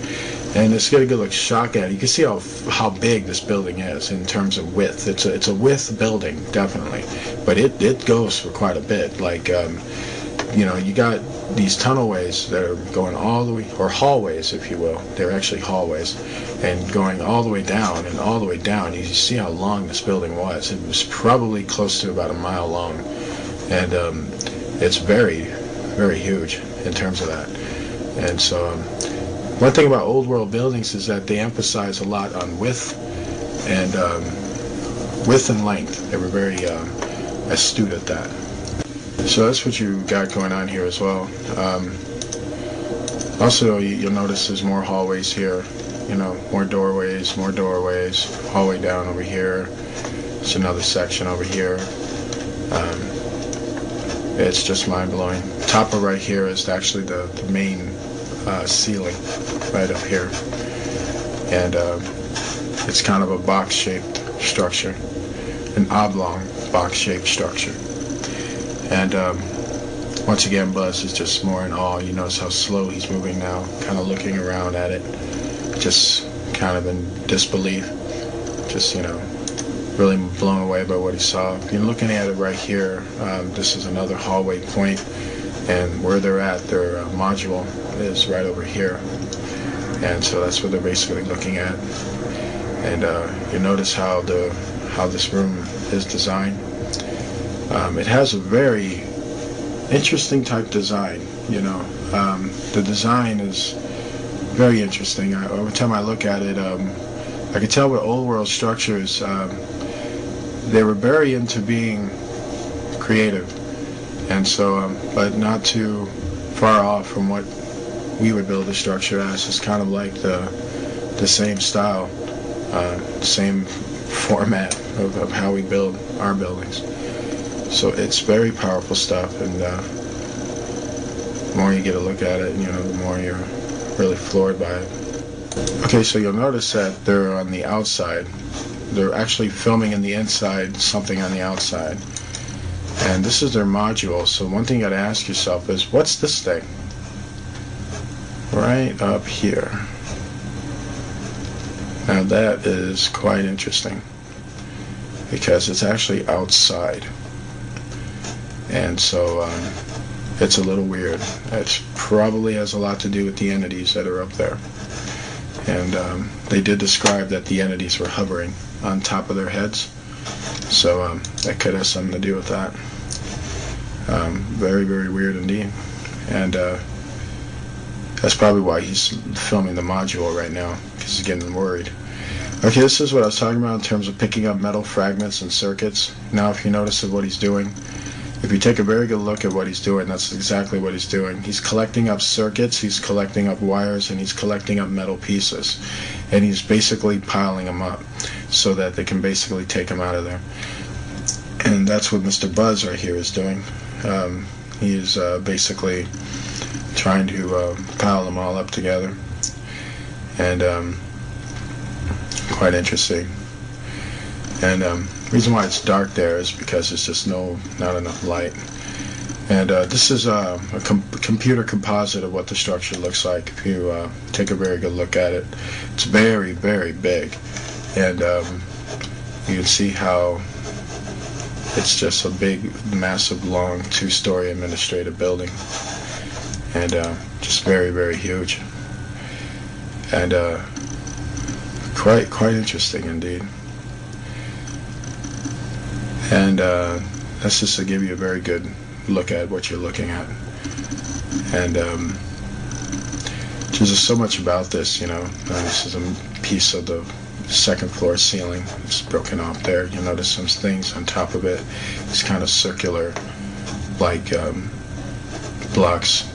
And it's got a good look shock at it. You can see how big this building is in terms of width. It's a width building, definitely. But it goes for quite a bit. Like, you got these tunnelways that are going all the way, or hallways, if you will. They're actually hallways. And going all the way down and all the way down. You see how long this building was. It was probably close to about a mile long. And it's very, very huge in terms of that. And so one thing about old world buildings is that they emphasize a lot on width and length. They were very astute at that. So that's what you got going on here as well. Also, you'll notice there's more hallways here. More doorways, hallway down over here. There's another section over here. It's just mind-blowing. Top of right here is actually the main ceiling right up here. And it's kind of a box-shaped structure, an oblong box-shaped structure. And once again, Buzz is just more in awe. You notice how slow he's moving now, kind of looking around at it, just kind of in disbelief, just, really blown away by what he saw. You're looking at it right here. This is another hallway point, and where they're at, their module is right over here. And so that's what they're basically looking at. And you notice how this room is designed. It has a very interesting type design. The design is very interesting. Every time I look at it, I can tell with old world structures, they were very into being creative, and so, but not too far off from what we would build a structure as. It's kind of like the same style, same format of how we build our buildings. So it's very powerful stuff, and the more you get a look at it, the more you're really floored by it. Okay, so you'll notice that they're on the outside. They're actually filming in the inside, something on the outside. And this is their module, so one thing you gotta ask yourself is, what's this thing? Right up here. Now that is quite interesting. because it's actually outside. And so it's a little weird. It probably has a lot to do with the entities that are up there. And they did describe that the entities were hovering on top of their heads. So that could have something to do with that. Very, very weird indeed. And that's probably why he's filming the module right now, because he's getting worried. Okay, this is what I was talking about in terms of picking up metal fragments and circuits. Now, if you notice what he's doing, if you take a very good look at what he's doing, that's exactly what he's doing. He's collecting up circuits, he's collecting up wires, and he's collecting up metal pieces. And he's basically piling them up so that they can basically take them out of there. And that's what Mr. Buzz right here is doing. He is basically trying to pile them all up together. And quite interesting. And the reason why it's dark there is because there's just not enough light. And this is a computer composite of what the structure looks like. If you take a very good look at it, it's very, very big. And you can see how it's just a big, massive, long, two-story administrative building. And just very, very huge. And quite interesting indeed. And that's just to give you a very good look at what you're looking at. And there's just so much about this, you know. This is a piece of the second floor ceiling. It's broken off there. You'll notice some things on top of it. It's kind of circular, like blocks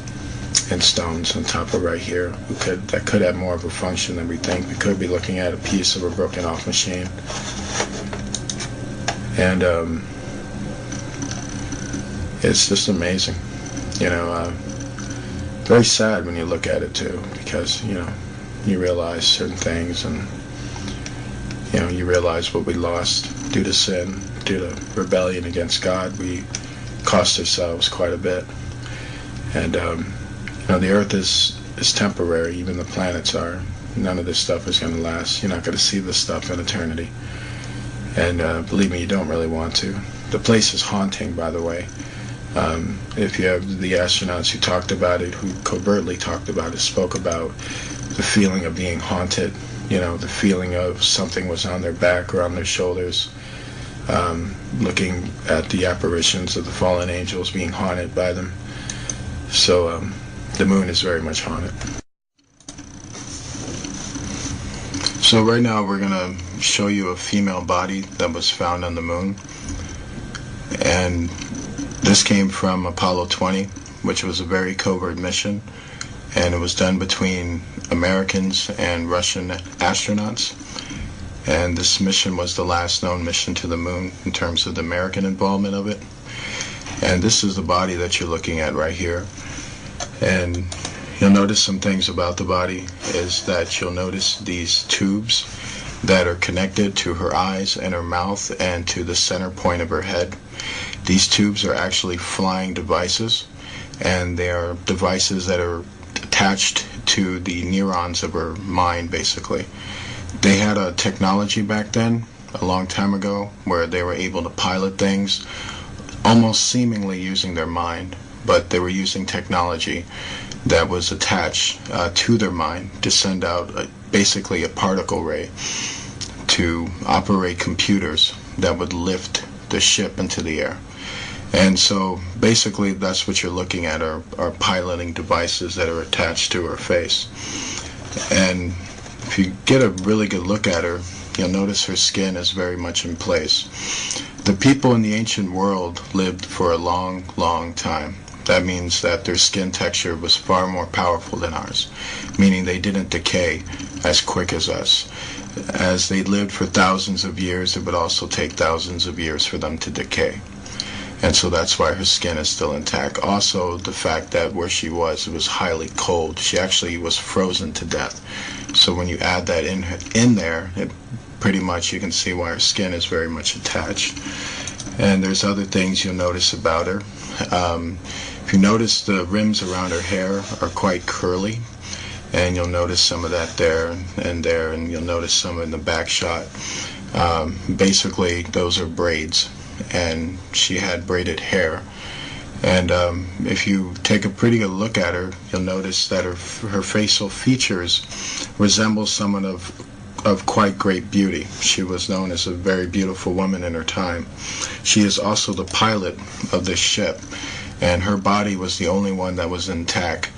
and stones on top of right here. That could have more of a function than we think. We could be looking at a piece of a broken off machine. And it's just amazing, you know. Very sad when you look at it too, because you know, you realize certain things, and you know, you realize what we lost due to sin, due to rebellion against God. We cost ourselves quite a bit. And you know, the earth is temporary. Even the planets are. None of this stuff is going to last. You're not going to see this stuff in eternity. And believe me, you don't really want to. The place is haunting, by the way. If you have the astronauts who talked about it, who covertly talked about it, spoke about the feeling of being haunted, you know, the feeling of something was on their back or on their shoulders, looking at the apparitions of the fallen angels being haunted by them. So the moon is very much haunted. So right now we're going to show you a female body that was found on the moon. And this came from Apollo 20, which was a very covert mission. And it was done between Americans and Russian astronauts. And this mission was the last known mission to the moon in terms of the American involvement of it. And this is the body that you're looking at right here. And you'll notice some things about the body is that you'll notice these tubes that are connected to her eyes and her mouth and to the center point of her head. These tubes are actually flying devices, and they are devices that are attached to the neurons of her mind, basically. They had a technology back then, a long time ago, where they were able to pilot things almost seemingly using their mind, but they were using technology that was attached to their mind to send out basically a particle ray to operate computers that would lift the ship into the air. And so basically that's what you're looking at are piloting devices that are attached to her face. And if you get a really good look at her, you'll notice her skin is very much in place. The people in the ancient world lived for a long, long time. That means that their skin texture was far more powerful than ours, meaning they didn't decay as quick as us. As they lived for thousands of years, it would also take thousands of years for them to decay. And so that's why her skin is still intact. Also, the fact that where she was, it was highly cold. She actually was frozen to death. So when you add that in there, it pretty much you can see why her skin is very much attached. And there's other things you'll notice about her. If you notice, the rims around her hair are quite curly, and you'll notice some of that there, and you'll notice some in the back shot. Basically, those are braids, and she had braided hair. And if you take a pretty good look at her, you'll notice that her facial features resemble someone of quite great beauty. She was known as a very beautiful woman in her time. She is also the pilot of this ship, and her body was the only one that was intact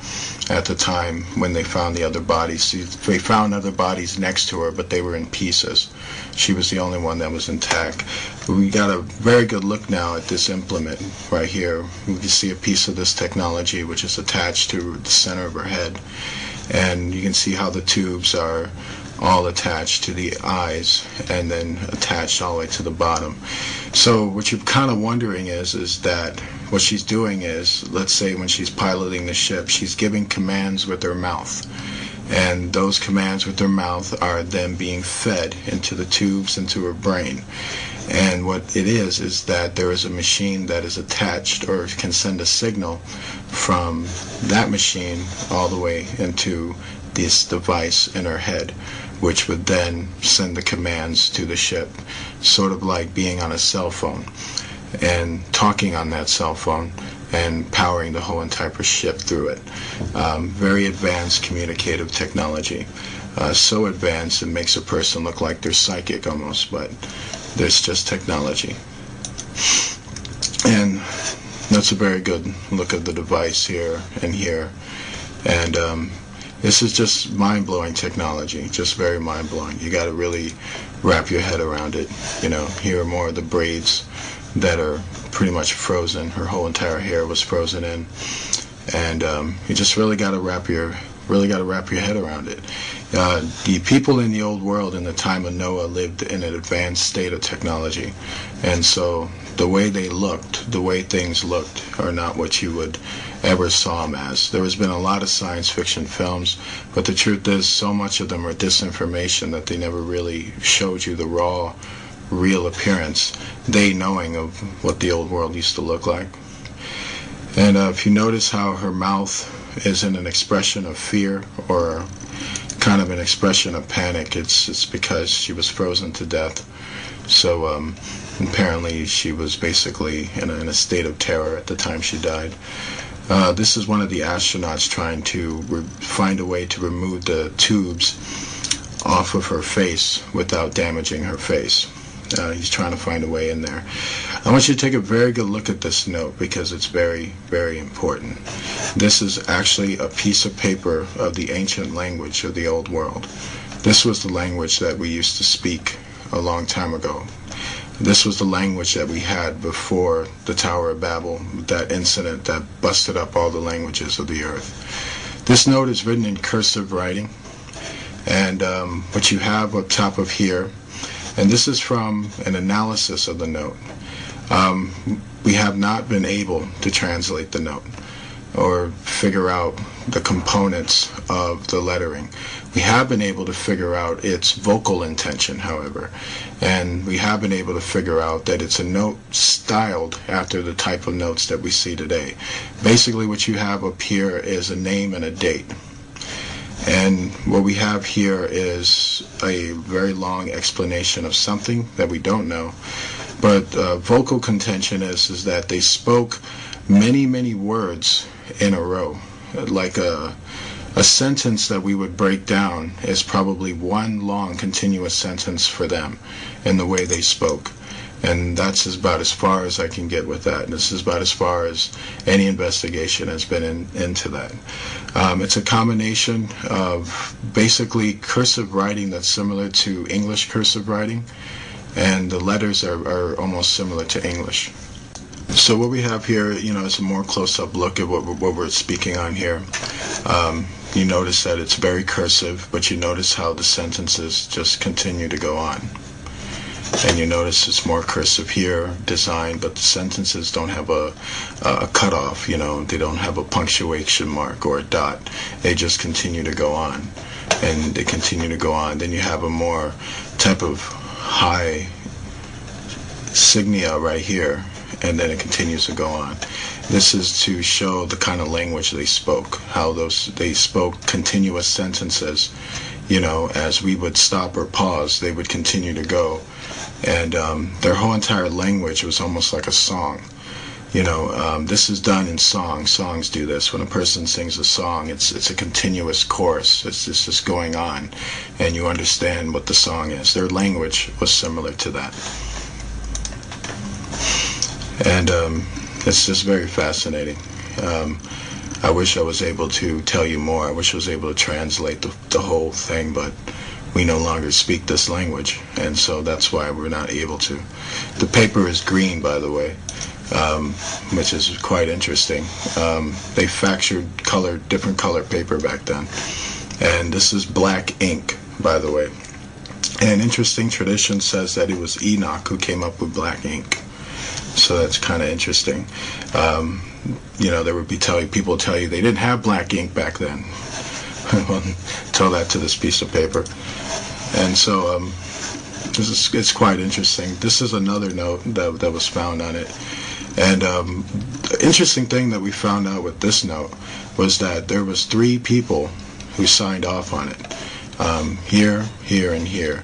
at the time when they found the other bodies. They found other bodies next to her, but they were in pieces. She was the only one that was intact. We got a very good look now at this implement right here. We can see a piece of this technology which is attached to the center of her head, and you can see how the tubes are all attached to the eyes and then attached all the way to the bottom. So what you're kind of wondering is that what she's doing is, let's say when she's piloting the ship, she's giving commands with her mouth, and those commands with her mouth are then being fed into the tubes into her brain. And what it is that there is a machine that is attached or can send a signal from that machine all the way into this device in her head, which would then send the commands to the ship, sort of like being on a cell phone and talking on that cell phone and powering the whole entire ship through it. Very advanced communicative technology. So advanced it makes a person look like they're psychic almost, but there's just technology. And that's a very good look at the device here and here. And this is just mind-blowing technology, just very mind-blowing. You got to really wrap your head around it. You know, here are more of the braids that are pretty much frozen. Her whole entire hair was frozen in, and you just really got to wrap your head around it. The people in the old world in the time of Noah lived in an advanced state of technology, and so the way they looked, the way things looked, are not what you would ever saw them as. There has been a lot of science fiction films, but the truth is so much of them are disinformation that they never really showed you the raw, real appearance, they knowing of what the old world used to look like. And if you notice how her mouth is in an expression of fear or kind of an expression of panic, it's because she was frozen to death. So apparently she was basically in a state of terror at the time she died. This is one of the astronauts trying to find a way to remove the tubes off of her face without damaging her face. He's trying to find a way in there. I want you to take a very good look at this note because it's very, very important. This is actually a piece of paper of the ancient language of the old world. This was the language that we used to speak a long time ago. This was the language that we had before the Tower of Babel, that incident that busted up all the languages of the earth. This note is written in cursive writing, and what you have up top of here, and this is from an analysis of the note. We have not been able to translate the note or figure out the components of the lettering. We have been able to figure out its vocal intention, however, and we have been able to figure out that it's a note styled after the type of notes that we see today. Basically what you have up here is a name and a date. And what we have here is a very long explanation of something that we don't know. But vocal contention is that they spoke many, many words in a row. Like a sentence that we would break down is probably one long continuous sentence for them in the way they spoke. And that's about as far as I can get with that. And this is about as far as any investigation has been into that. It's a combination of basically cursive writing that's similar to English cursive writing, and the letters are almost similar to English. So what we have here, is a more close-up look at what we're speaking on here. You notice that it's very cursive, but you notice how the sentences just continue to go on. And you notice it's more cursive here, design, but the sentences don't have a cutoff, they don't have a punctuation mark or a dot. They just continue to go on, and they continue to go on. Then you have a more type of high signia right here, and then it continues to go on. This is to show the kind of language they spoke, how they spoke continuous sentences. As we would stop or pause, they would continue to go and their whole entire language was almost like a song. This is done in song. Songs do this. When a person sings a song, it's a continuous chorus. It's just going on, and you understand what the song is. Their language was similar to that. And it's just very fascinating. I wish I was able to tell you more. I wish I was able to translate the whole thing, but we no longer speak this language, and so that's why we're not able to. The paper is green, by the way, which is quite interesting. They factored different color paper back then, and this is black ink, by the way. And interesting tradition says that it was Enoch who came up with black ink, so that's kind of interesting. There would be people tell you they didn't have black ink back then. Well, tell that to this piece of paper. And so it's quite interesting. This is another note that was found on it. And the interesting thing that we found out with this note was that there was 3 people who signed off on it. Here, here, and here.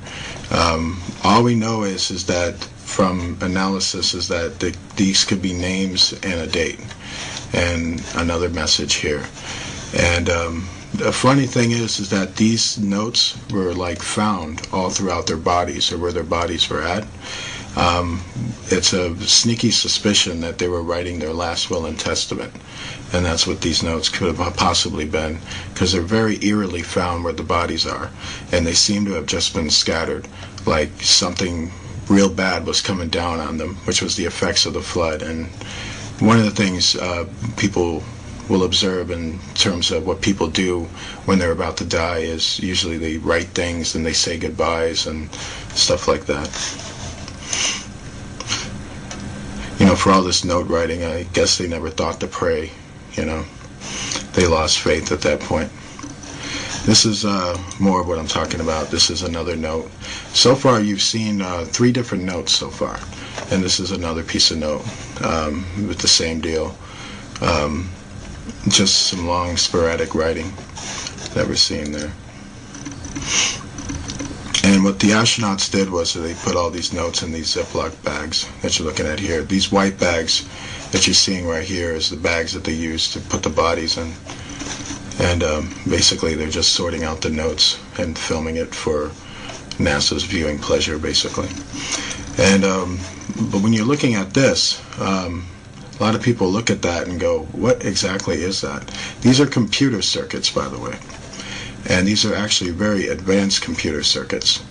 All we know is that from analysis is that these could be names and a date, and another message here. And the funny thing is that these notes were found all throughout their bodies, or where their bodies were at. It's a sneaky suspicion that they were writing their last will and testament, and that's what these notes could have possibly been, because they're very eerily found where the bodies are, and they seem to have just been scattered, like something real bad was coming down on them, which was the effects of the flood. And one of the things people will observe in terms of what people do when they're about to die is usually they write things and they say goodbyes and stuff like that. For all this note writing, I guess they never thought to pray. They lost faith at that point. This is more of what I'm talking about. This is another note. So far you've seen 3 different notes so far, and this is another piece of note with the same deal. Just some long sporadic writing that we're seeing there. And what the astronauts did was they put all these notes in these Ziploc bags that you're looking at here. These white bags that you're seeing right here is the bags that they use to put the bodies in. And basically they're just sorting out the notes and filming it for NASA's viewing pleasure, basically. And but when you're looking at this, a lot of people look at that and go, what exactly is that? These are computer circuits, by the way. And these are actually very advanced computer circuits.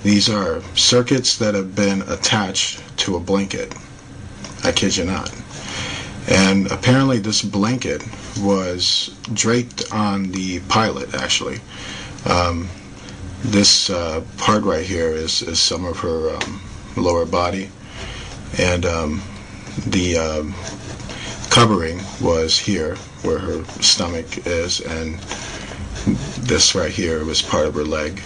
These are circuits that have been attached to a blanket. I kid you not. And apparently this blanket was draped on the pilot, actually. This part right here is some of her lower body. And the covering was here, where her stomach is, and this right here was part of her leg.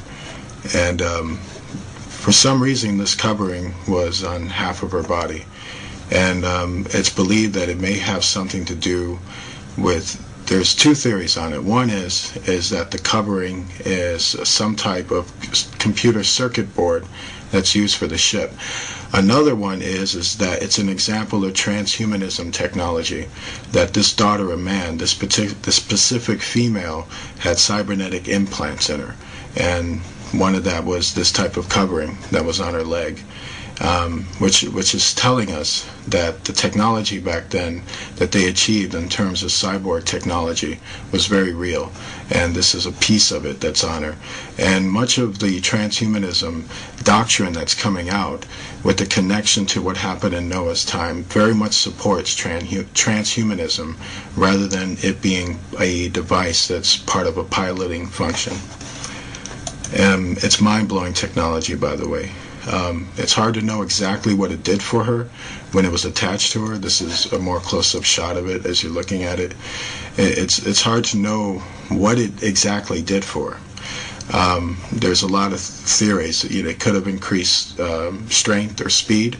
And for some reason this covering was on half of her body, and it's believed that it may have something to do with, there's 2 theories on it. One is that the covering is some type of computer circuit board that's used for the ship. Another one is that it's an example of transhumanism technology, that this daughter of man, this specific female, had cybernetic implants in her, and one of that was this type of covering that was on her leg, which is telling us that the technology back then that they achieved in terms of cyborg technology was very real, and this is a piece of it that's on her. And much of the transhumanism doctrine that's coming out with the connection to what happened in Noah's time very much supports transhumanism, rather than it being a device that's part of a piloting function. It's mind-blowing technology, by the way. It's hard to know exactly what it did for her when it was attached to her. This is a more close-up shot of it as you're looking at it. It's hard to know what it exactly did for her. There's a lot of theories. It could have increased strength or speed.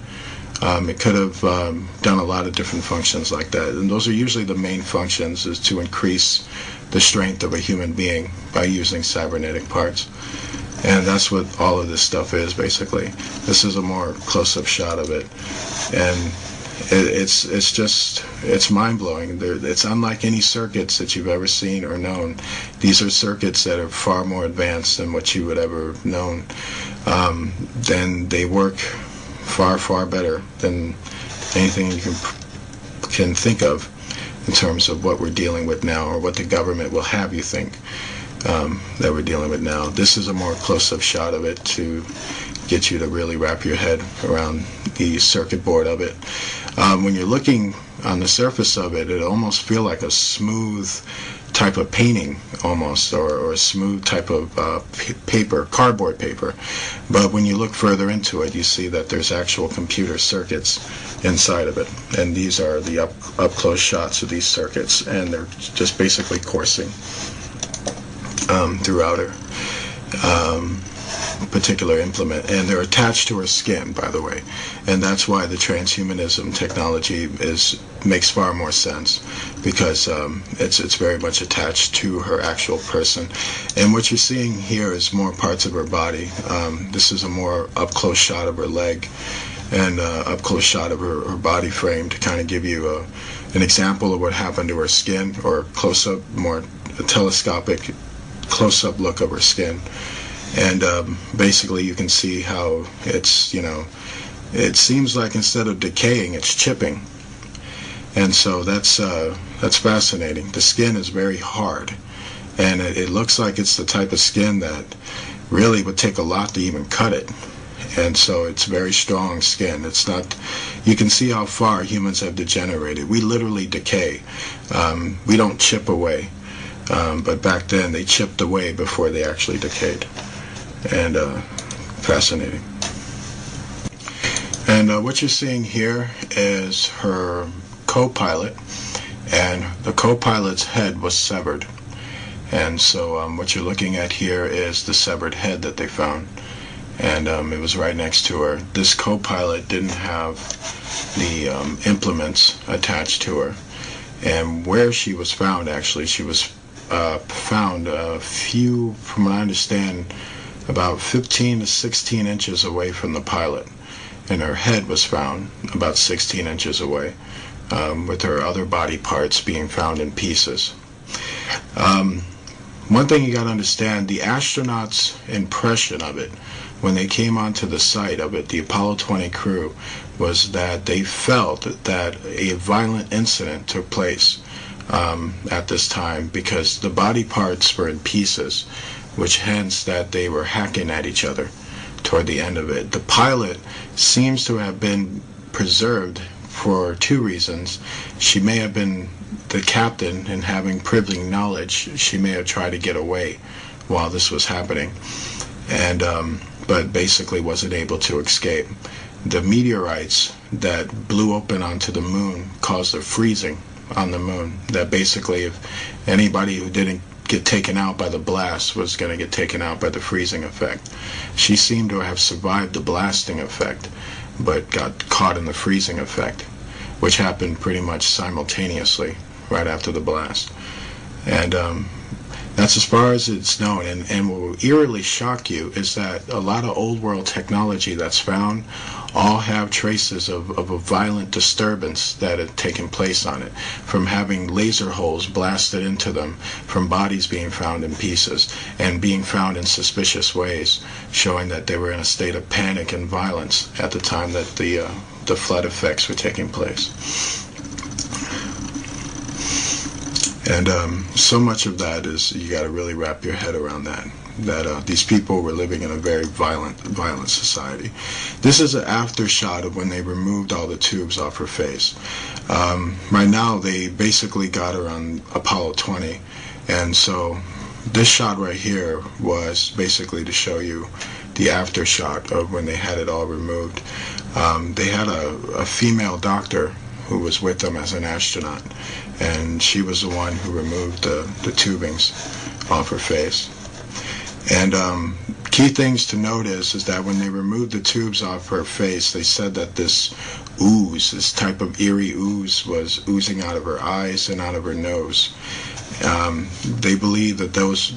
It could have done a lot of different functions like that. And those are usually the main functions, is to increase the strength of a human being by using cybernetic parts. And that's what all of this stuff is, basically. This is a more close-up shot of it. And it's mind-blowing. It's unlike any circuits that you've ever seen or known. These are circuits that are far more advanced than what you would ever have known. And they work far, far better than anything you can think of in terms of what we're dealing with now, or what the government will have you think that we're dealing with now. This is a more close-up shot of it to get you to really wrap your head around the circuit board of it. When you're looking on the surface of it, it almost feels like a smooth type of painting, almost, or a smooth type of paper, cardboard paper. But when you look further into it, you see that there's actual computer circuits inside of it. And these are the up-close shots of these circuits, and they're just basically coursing throughout her particular implement, and they're attached to her skin, by the way, and that's why the transhumanism technology makes far more sense, because it's very much attached to her actual person. And what you're seeing here is more parts of her body. This is a more up-close shot of her leg, and up-close shot of her body frame, to kind of give you an example of what happened to her skin, or close-up, more telescopic close-up look of her skin. And basically you can see how it's, it seems like instead of decaying, it's chipping. And so that's fascinating. The skin is very hard, and it looks like it's the type of skin that really would take a lot to even cut it. And so it's very strong skin. It's not, you can see how far humans have degenerated. We literally decay. We don't chip away. But back then they chipped away before they actually decayed. And fascinating. And what you're seeing here is her co-pilot, and the co-pilot's head was severed. And so what you're looking at here is the severed head that they found, and it was right next to her. This co-pilot didn't have the implements attached to her, and where she was found, actually, she was found a few, from what I understand, about 15 to 16 inches away from the pilot, and her head was found about 16 inches away, with her other body parts being found in pieces. One thing you got to understand, the astronauts' impression of it when they came onto the site of it, the Apollo 20 crew, was that they felt that a violent incident took place at this time, because the body parts were in pieces, which hence that they were hacking at each other toward the end of it. The pilot seems to have been preserved for two reasons. She may have been the captain, and having privileged knowledge, she may have tried to get away while this was happening, and but basically wasn't able to escape. The meteorites that blew open onto the moon caused a freezing on the moon, that basically if anybody who didn't get taken out by the blast was going to get taken out by the freezing effect. She seemed to have survived the blasting effect, but got caught in the freezing effect, which happened pretty much simultaneously right after the blast. And that's as far as it's known. And what will eerily shock you is that a lot of old world technology that's found all have traces of a violent disturbance that had taken place on it, from having laser holes blasted into them, from bodies being found in pieces, and being found in suspicious ways, showing that they were in a state of panic and violence at the time that the flood effects were taking place. And so much of that is, you got to really wrap your head around that these people were living in a very violent society. This is an after shot of when they removed all the tubes off her face. Right now, they basically got her on Apollo 20, and so this shot right here was basically to show you the after shot of when they had it all removed. They had a female doctor who was with them as an astronaut, and she was the one who removed the tubings off her face. And key things to note is that when they removed the tubes off her face, they said that this ooze, this type of eerie ooze, was oozing out of her eyes and out of her nose. They believe that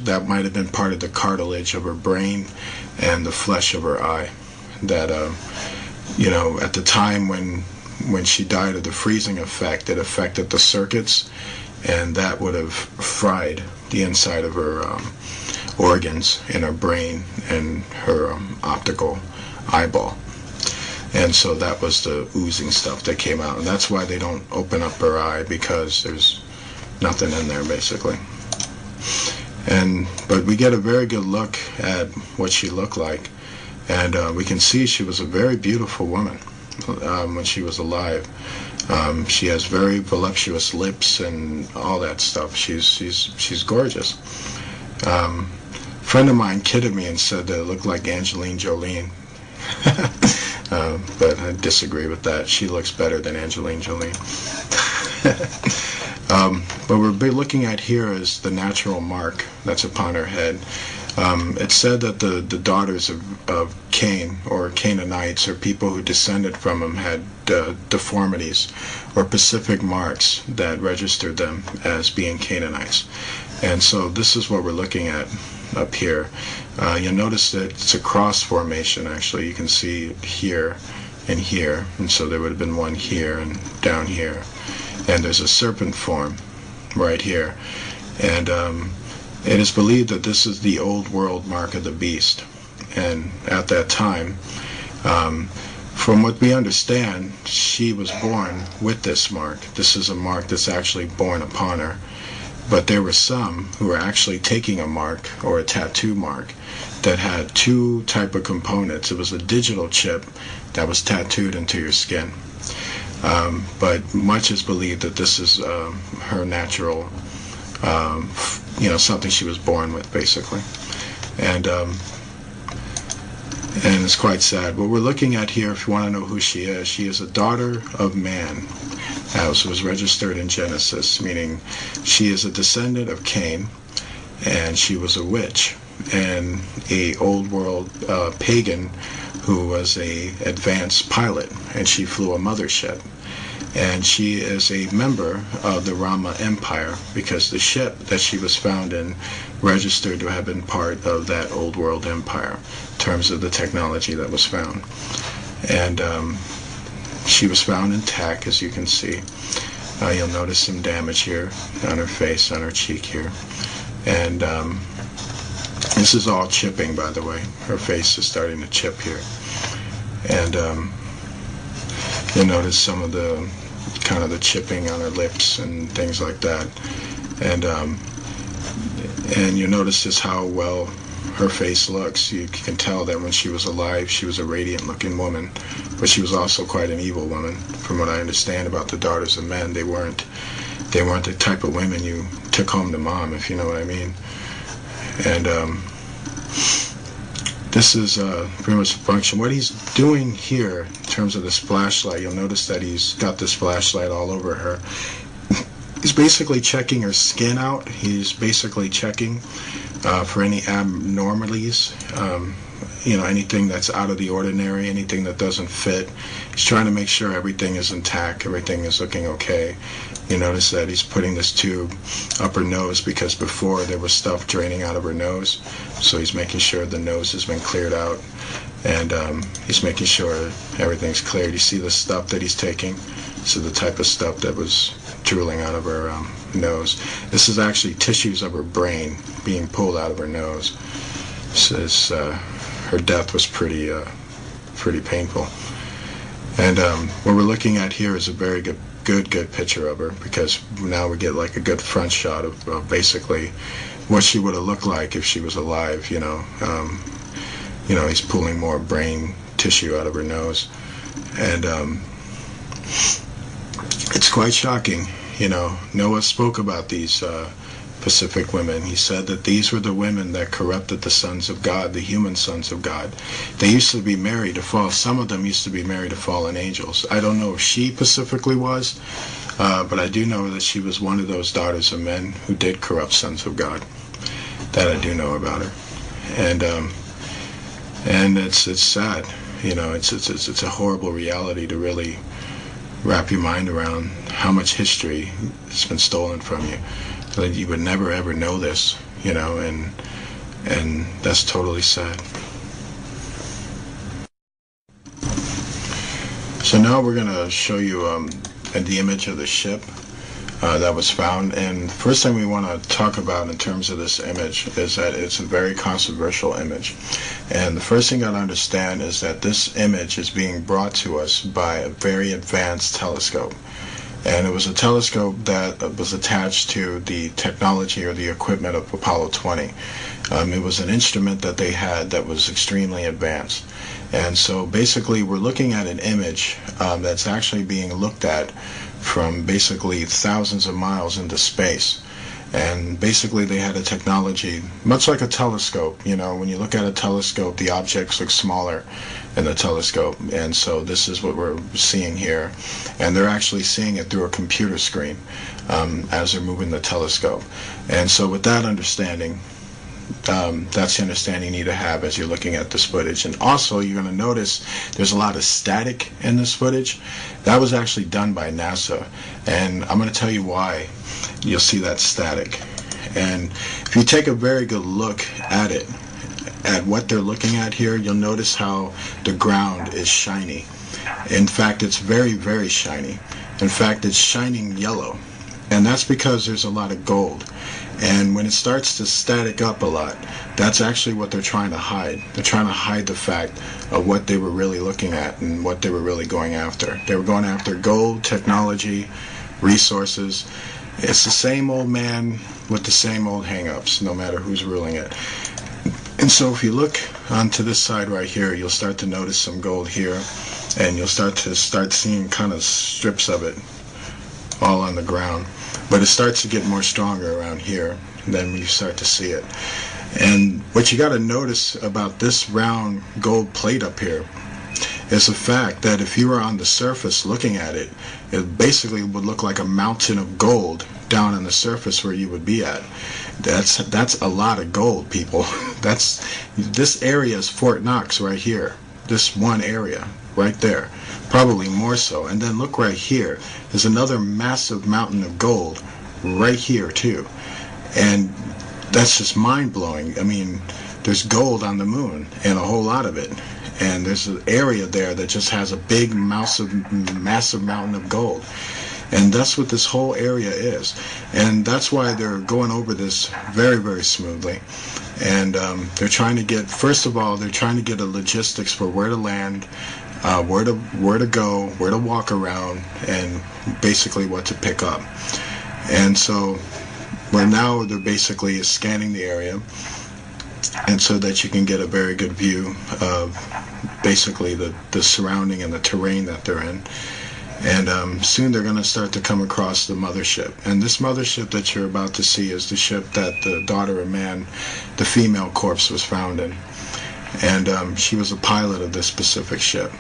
that might have been part of the cartilage of her brain and the flesh of her eye. That at the time when she died of the freezing effect, it affected the circuits, and that would have fried the inside of her organs in her brain and her optical eyeball. And so that was the oozing stuff that came out. And that's why they don't open up her eye, because there's nothing in there, basically. But we get a very good look at what she looked like. And we can see she was a very beautiful woman when she was alive. She has very voluptuous lips and all that stuff. She's gorgeous. A friend of mine kidded me and said that it looked like Angelina Jolie. But I disagree with that. She looks better than Angelina Jolie. What we're looking at here is the natural mark that's upon her head. It's said that the daughters of Cain, or Canaanites, or people who descended from him, had deformities or specific marks that registered them as being Canaanites. And so this is what we're looking at up here. You'll notice that it's a cross formation, actually. You can see it here and here. And so there would have been one here and down here. And there's a serpent form right here. And it is believed that this is the old world mark of the beast. And at that time, from what we understand, she was born with this mark. This is a mark that's actually born upon her. But there were some who were actually taking a mark, or a tattoo mark, that had two type of components. It was a digital chip that was tattooed into your skin. But much is believed that this is her natural, something she was born with, basically. And it's quite sad. What we're looking at here, if you want to know who she is a daughter of man, as was registered in Genesis, meaning she is a descendant of Cain, and she was a witch and a old world pagan who was a advanced pilot, and she flew a mothership. And she is a member of the Rama Empire, because the ship that she was found in registered to have been part of that old world empire in terms of the technology that was found. And she was found intact, as you can see. You'll notice some damage here on her face, on her cheek here. And this is all chipping, by the way. Her face is starting to chip here. And you'll notice some of the kind of the chipping on her lips and things like that. And you notice just how well her face looks. You can tell that when she was alive, she was a radiant looking woman, but she was also quite an evil woman. From what I understand about the daughters of men, they weren't the type of women you took home to mom, if you know what I mean. And this is pretty much the function. What he's doing here in terms of this flashlight, you'll notice that he's got this flashlight all over her. He's basically checking her skin out. He's basically checking for any abnormalities, anything that's out of the ordinary, anything that doesn't fit. He's trying to make sure everything is intact, everything is looking okay. You notice that he's putting this tube up her nose, because before there was stuff draining out of her nose. So he's making sure the nose has been cleared out, and he's making sure everything's cleared. You see the stuff that he's taking? So the type of stuff that was drooling out of her nose. This is actually tissues of her brain being pulled out of her nose. Says her death was pretty painful. And what we're looking at here is a very good picture of her, because now we get like a good front shot of basically what she would have looked like if she was alive. He's pulling more brain tissue out of her nose, and it's quite shocking. Noah spoke about these Pacific women. He said that these were the women that corrupted the sons of God, the human sons of God. They used to be married to fall. Some of them used to be married to fallen angels. I don't know if she specifically was, but I do know that she was one of those daughters of men who did corrupt sons of God. That I do know about her. and it's sad. You know, it's a horrible reality to really wrap your mind around how much history has been stolen from you. That you would never ever know this, you know, and that's totally sad. So now we're going to show you the image of the ship that was found. And the first thing we want to talk about in terms of this image is that it's a very controversial image. And the first thing you got to understand is that this image is being brought to us by a very advanced telescope. And it was a telescope that was attached to the technology or the equipment of Apollo 20. It was an instrument that they had that was extremely advanced. And so basically we're looking at an image that's actually being looked at from basically thousands of miles into space. And basically they had a technology, much like a telescope. You know, when you look at a telescope, the objects look smaller in the telescope. And so this is what we're seeing here. And they're actually seeing it through a computer screen as they're moving the telescope. And so with that understanding, that's the understanding you need to have as you're looking at this footage. And also you're going to notice there's a lot of static in this footage. That was actually done by NASA, and I'm going to tell you why you'll see that static. And if you take a very good look at it, at what they're looking at here, you'll notice how the ground is shiny. In fact, it's very, very shiny. In fact, it's shining yellow, and that's because there's a lot of gold. And when it starts to static up a lot, that's actually what they're trying to hide. They're trying to hide the fact of what they were really looking at and what they were really going after. They were going after gold, technology, resources. It's the same old man with the same old hang-ups, no matter who's ruling it. And so if you look onto this side right here, you'll start to notice some gold here, and you'll start seeing kind of strips of it all on the ground. But it starts to get more stronger around here, and then you start to see it. And what you got to notice about this round gold plate up here is the fact that if you were on the surface looking at it, it basically would look like a mountain of gold down on the surface where you would be at. That's a lot of gold, people. This area is Fort Knox right here. This one area right there, probably more so. And then look right here, there's another massive mountain of gold right here too, and that's just mind-blowing. I mean, there's gold on the moon, and a whole lot of it, and there's an area there that just has a big massive mountain of gold. And that's what this whole area is, and that's why they're going over this very, very smoothly. And they're trying to get, first of all, they're trying to get a logistics for where to land, where to go, where to walk around, and basically what to pick up. And so where now they're basically scanning the area, and so that you can get a very good view of basically the surrounding and the terrain that they're in. And soon they're going to start to come across the mothership. And this mothership that you're about to see is the ship that the daughter of man, the female corpse, was found in. And she was a pilot of this specific ship.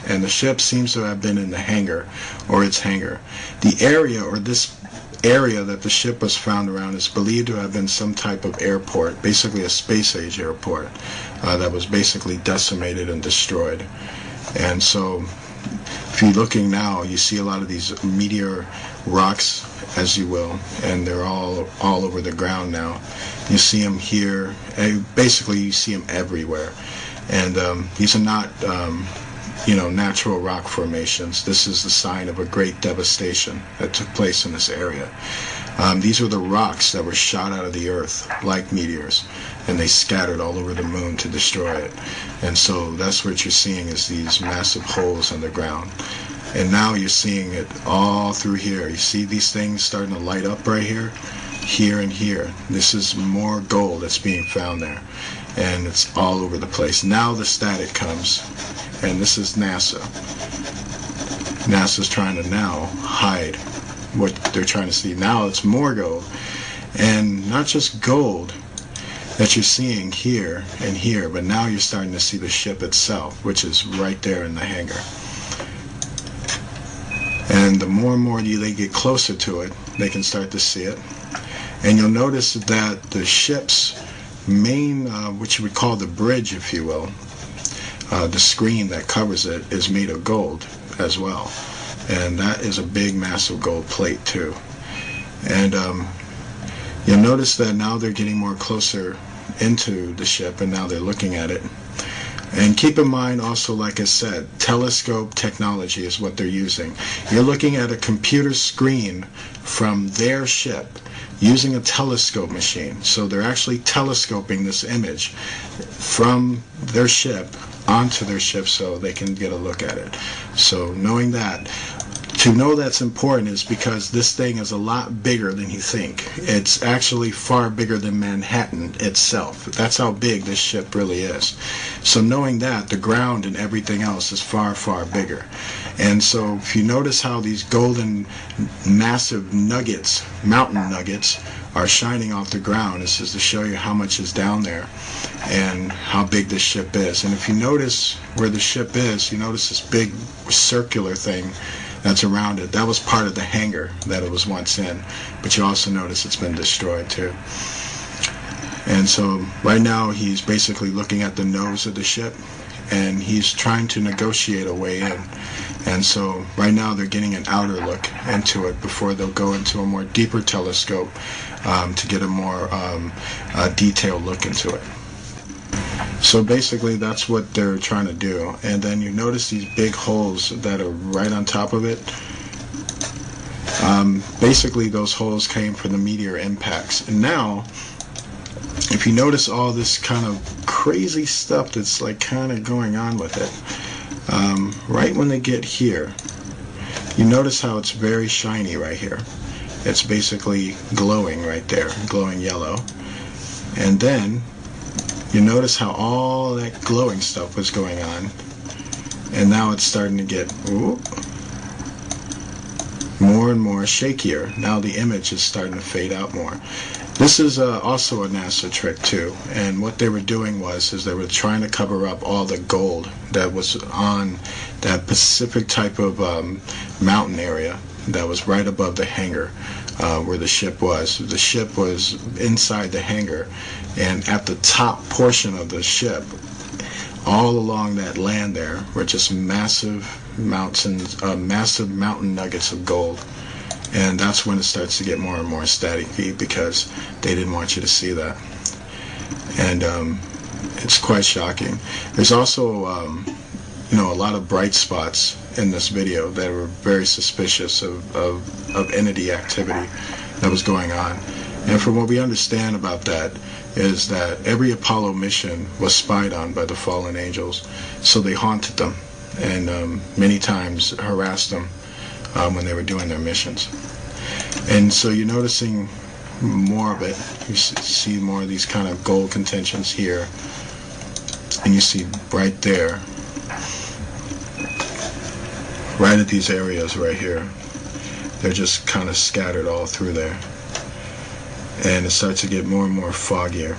And the ship seems to have been in the hangar, or its hangar. The area, or this area that the ship was found around, is believed to have been some type of airport, basically a space-age airport, that was basically decimated and destroyed. And so if you're looking now, you see a lot of these meteor rocks, as you will, and they're all over the ground now. You see them here, and basically you see them everywhere. And these are not, natural rock formations. This is the sign of a great devastation that took place in this area. These were the rocks that were shot out of the earth like meteors, and they scattered all over the moon to destroy it. And so that's what you're seeing, is these massive holes in the ground. And now you're seeing it all through here. You see these things starting to light up right here, here and here. This is more gold that's being found there, and it's all over the place. Now the static comes, and this is NASA. NASA's trying to now hide what they're trying to see. Now it's more gold, and not just gold that you're seeing here and here, but now you're starting to see the ship itself, which is right there in the hangar. And the more and more they get closer to it, they can start to see it. And you'll notice that the ship's main, what you would call the bridge, if you will, the screen that covers it, is made of gold as well. And that is a big, massive gold plate too. And you'll notice that now they're getting more closer into the ship, and now they're looking at it. And keep in mind also, like I said, telescope technology is what they're using. You're looking at a computer screen from their ship using a telescope machine. So they're actually telescoping this image from their ship onto their ship so they can get a look at it. So knowing that, to know that's important is because this thing is a lot bigger than you think. It's actually far bigger than Manhattan itself. That's how big this ship really is. So knowing that, the ground and everything else is far, far bigger. And so if you notice how these golden, massive nuggets, mountain nuggets, are shining off the ground, this is to show you how much is down there and how big this ship is. And if you notice where the ship is, you notice this big circular thing that's around it. That was part of the hangar that it was once in, but you also notice it's been destroyed too. And so right now he's basically looking at the nose of the ship, and he's trying to negotiate a way in. And so right now they're getting an outer look into it before they'll go into a more deeper telescope to get a more detailed look into it. So basically that's what they're trying to do. And then you notice these big holes that are right on top of it. Basically those holes came from the meteor impacts. And now, if you notice all this kind of crazy stuff that's like kind of going on with it, right when they get here, you notice how it's very shiny right here. It's basically glowing right there, glowing yellow. And then you notice how all that glowing stuff was going on, and now it's starting to get more and more shakier. Now the image is starting to fade out more. This is also a NASA trick too, and what they were doing is they were trying to cover up all the gold that was on that Pacific type of mountain area that was right above the hangar where the ship was. The ship was inside the hangar, and at the top portion of the ship, all along that land there, were just massive mountains, massive mountain nuggets of gold. And that's when it starts to get more and more staticky, because they didn't want you to see that. And it's quite shocking. There's also a lot of bright spots in this video that were very suspicious of entity activity that was going on. And from what we understand about that is that every Apollo mission was spied on by the fallen angels, so they haunted them and many times harassed them when they were doing their missions. And so you're noticing more of it. You see more of these kind of gold contentions here, and you see right there, right at these areas right here, they're just kind of scattered all through there, and it starts to get more and more foggier,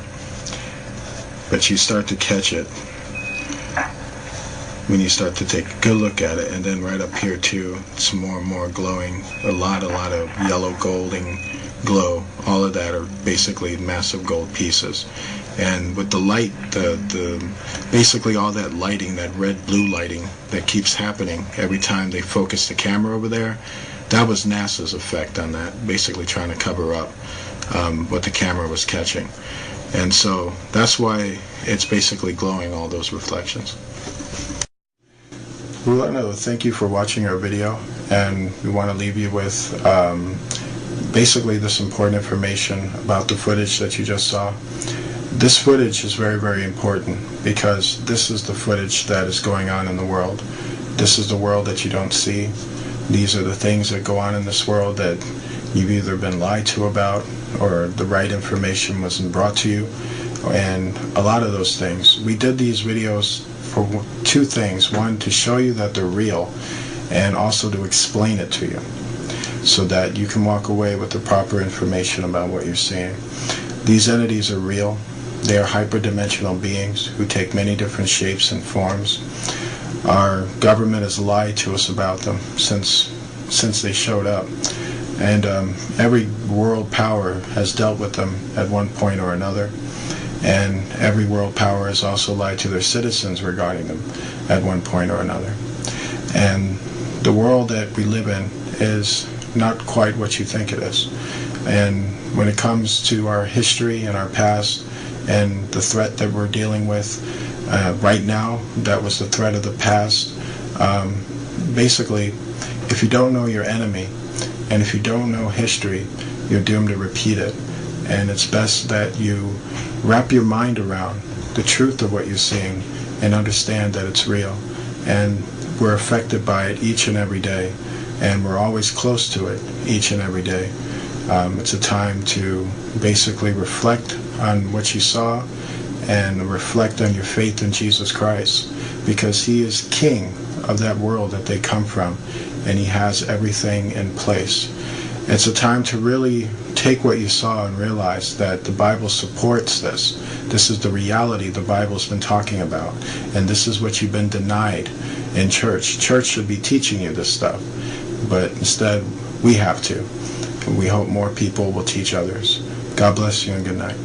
but you start to catch it when you start to take a good look at it. And then right up here too, it's more and more glowing, a lot of yellow golding glow. All of that are basically massive gold pieces. And with the light, basically all that lighting, that red-blue lighting that keeps happening every time they focus the camera over there, that was NASA's effect on that, basically trying to cover up what the camera was catching. And so that's why it's basically glowing all those reflections. We want to thank you for watching our video, and we want to leave you with basically this important information about the footage that you just saw. This footage is very, very important, because this is the footage that is going on in the world. This is the world that you don't see. These are the things that go on in this world that you've either been lied to about, or the right information wasn't brought to you, and a lot of those things. We did these videos for two things. One, to show you that they're real, and also to explain it to you, so that you can walk away with the proper information about what you're seeing. These entities are real. They are hyperdimensional beings who take many different shapes and forms. Our government has lied to us about them since they showed up. And every world power has dealt with them at one point or another. And every world power has also lied to their citizens regarding them at one point or another. And the world that we live in is not quite what you think it is. And when it comes to our history and our past and the threat that we're dealing with right now, that was the threat of the past. Basically, if you don't know your enemy and if you don't know history, you're doomed to repeat it. And it's best that you wrap your mind around the truth of what you're seeing and understand that it's real. And we're affected by it each and every day, and we're always close to it each and every day. It's a time to basically reflect on what you saw and reflect on your faith in Jesus Christ, because he is king of that world that they come from, and he has everything in place. It's a time to really take what you saw and realize that the Bible supports this. This is the reality the Bible's been talking about, and this is what you've been denied in church. Church should be teaching you this stuff, but instead we have to. We hope more people will teach others. God bless you and good night.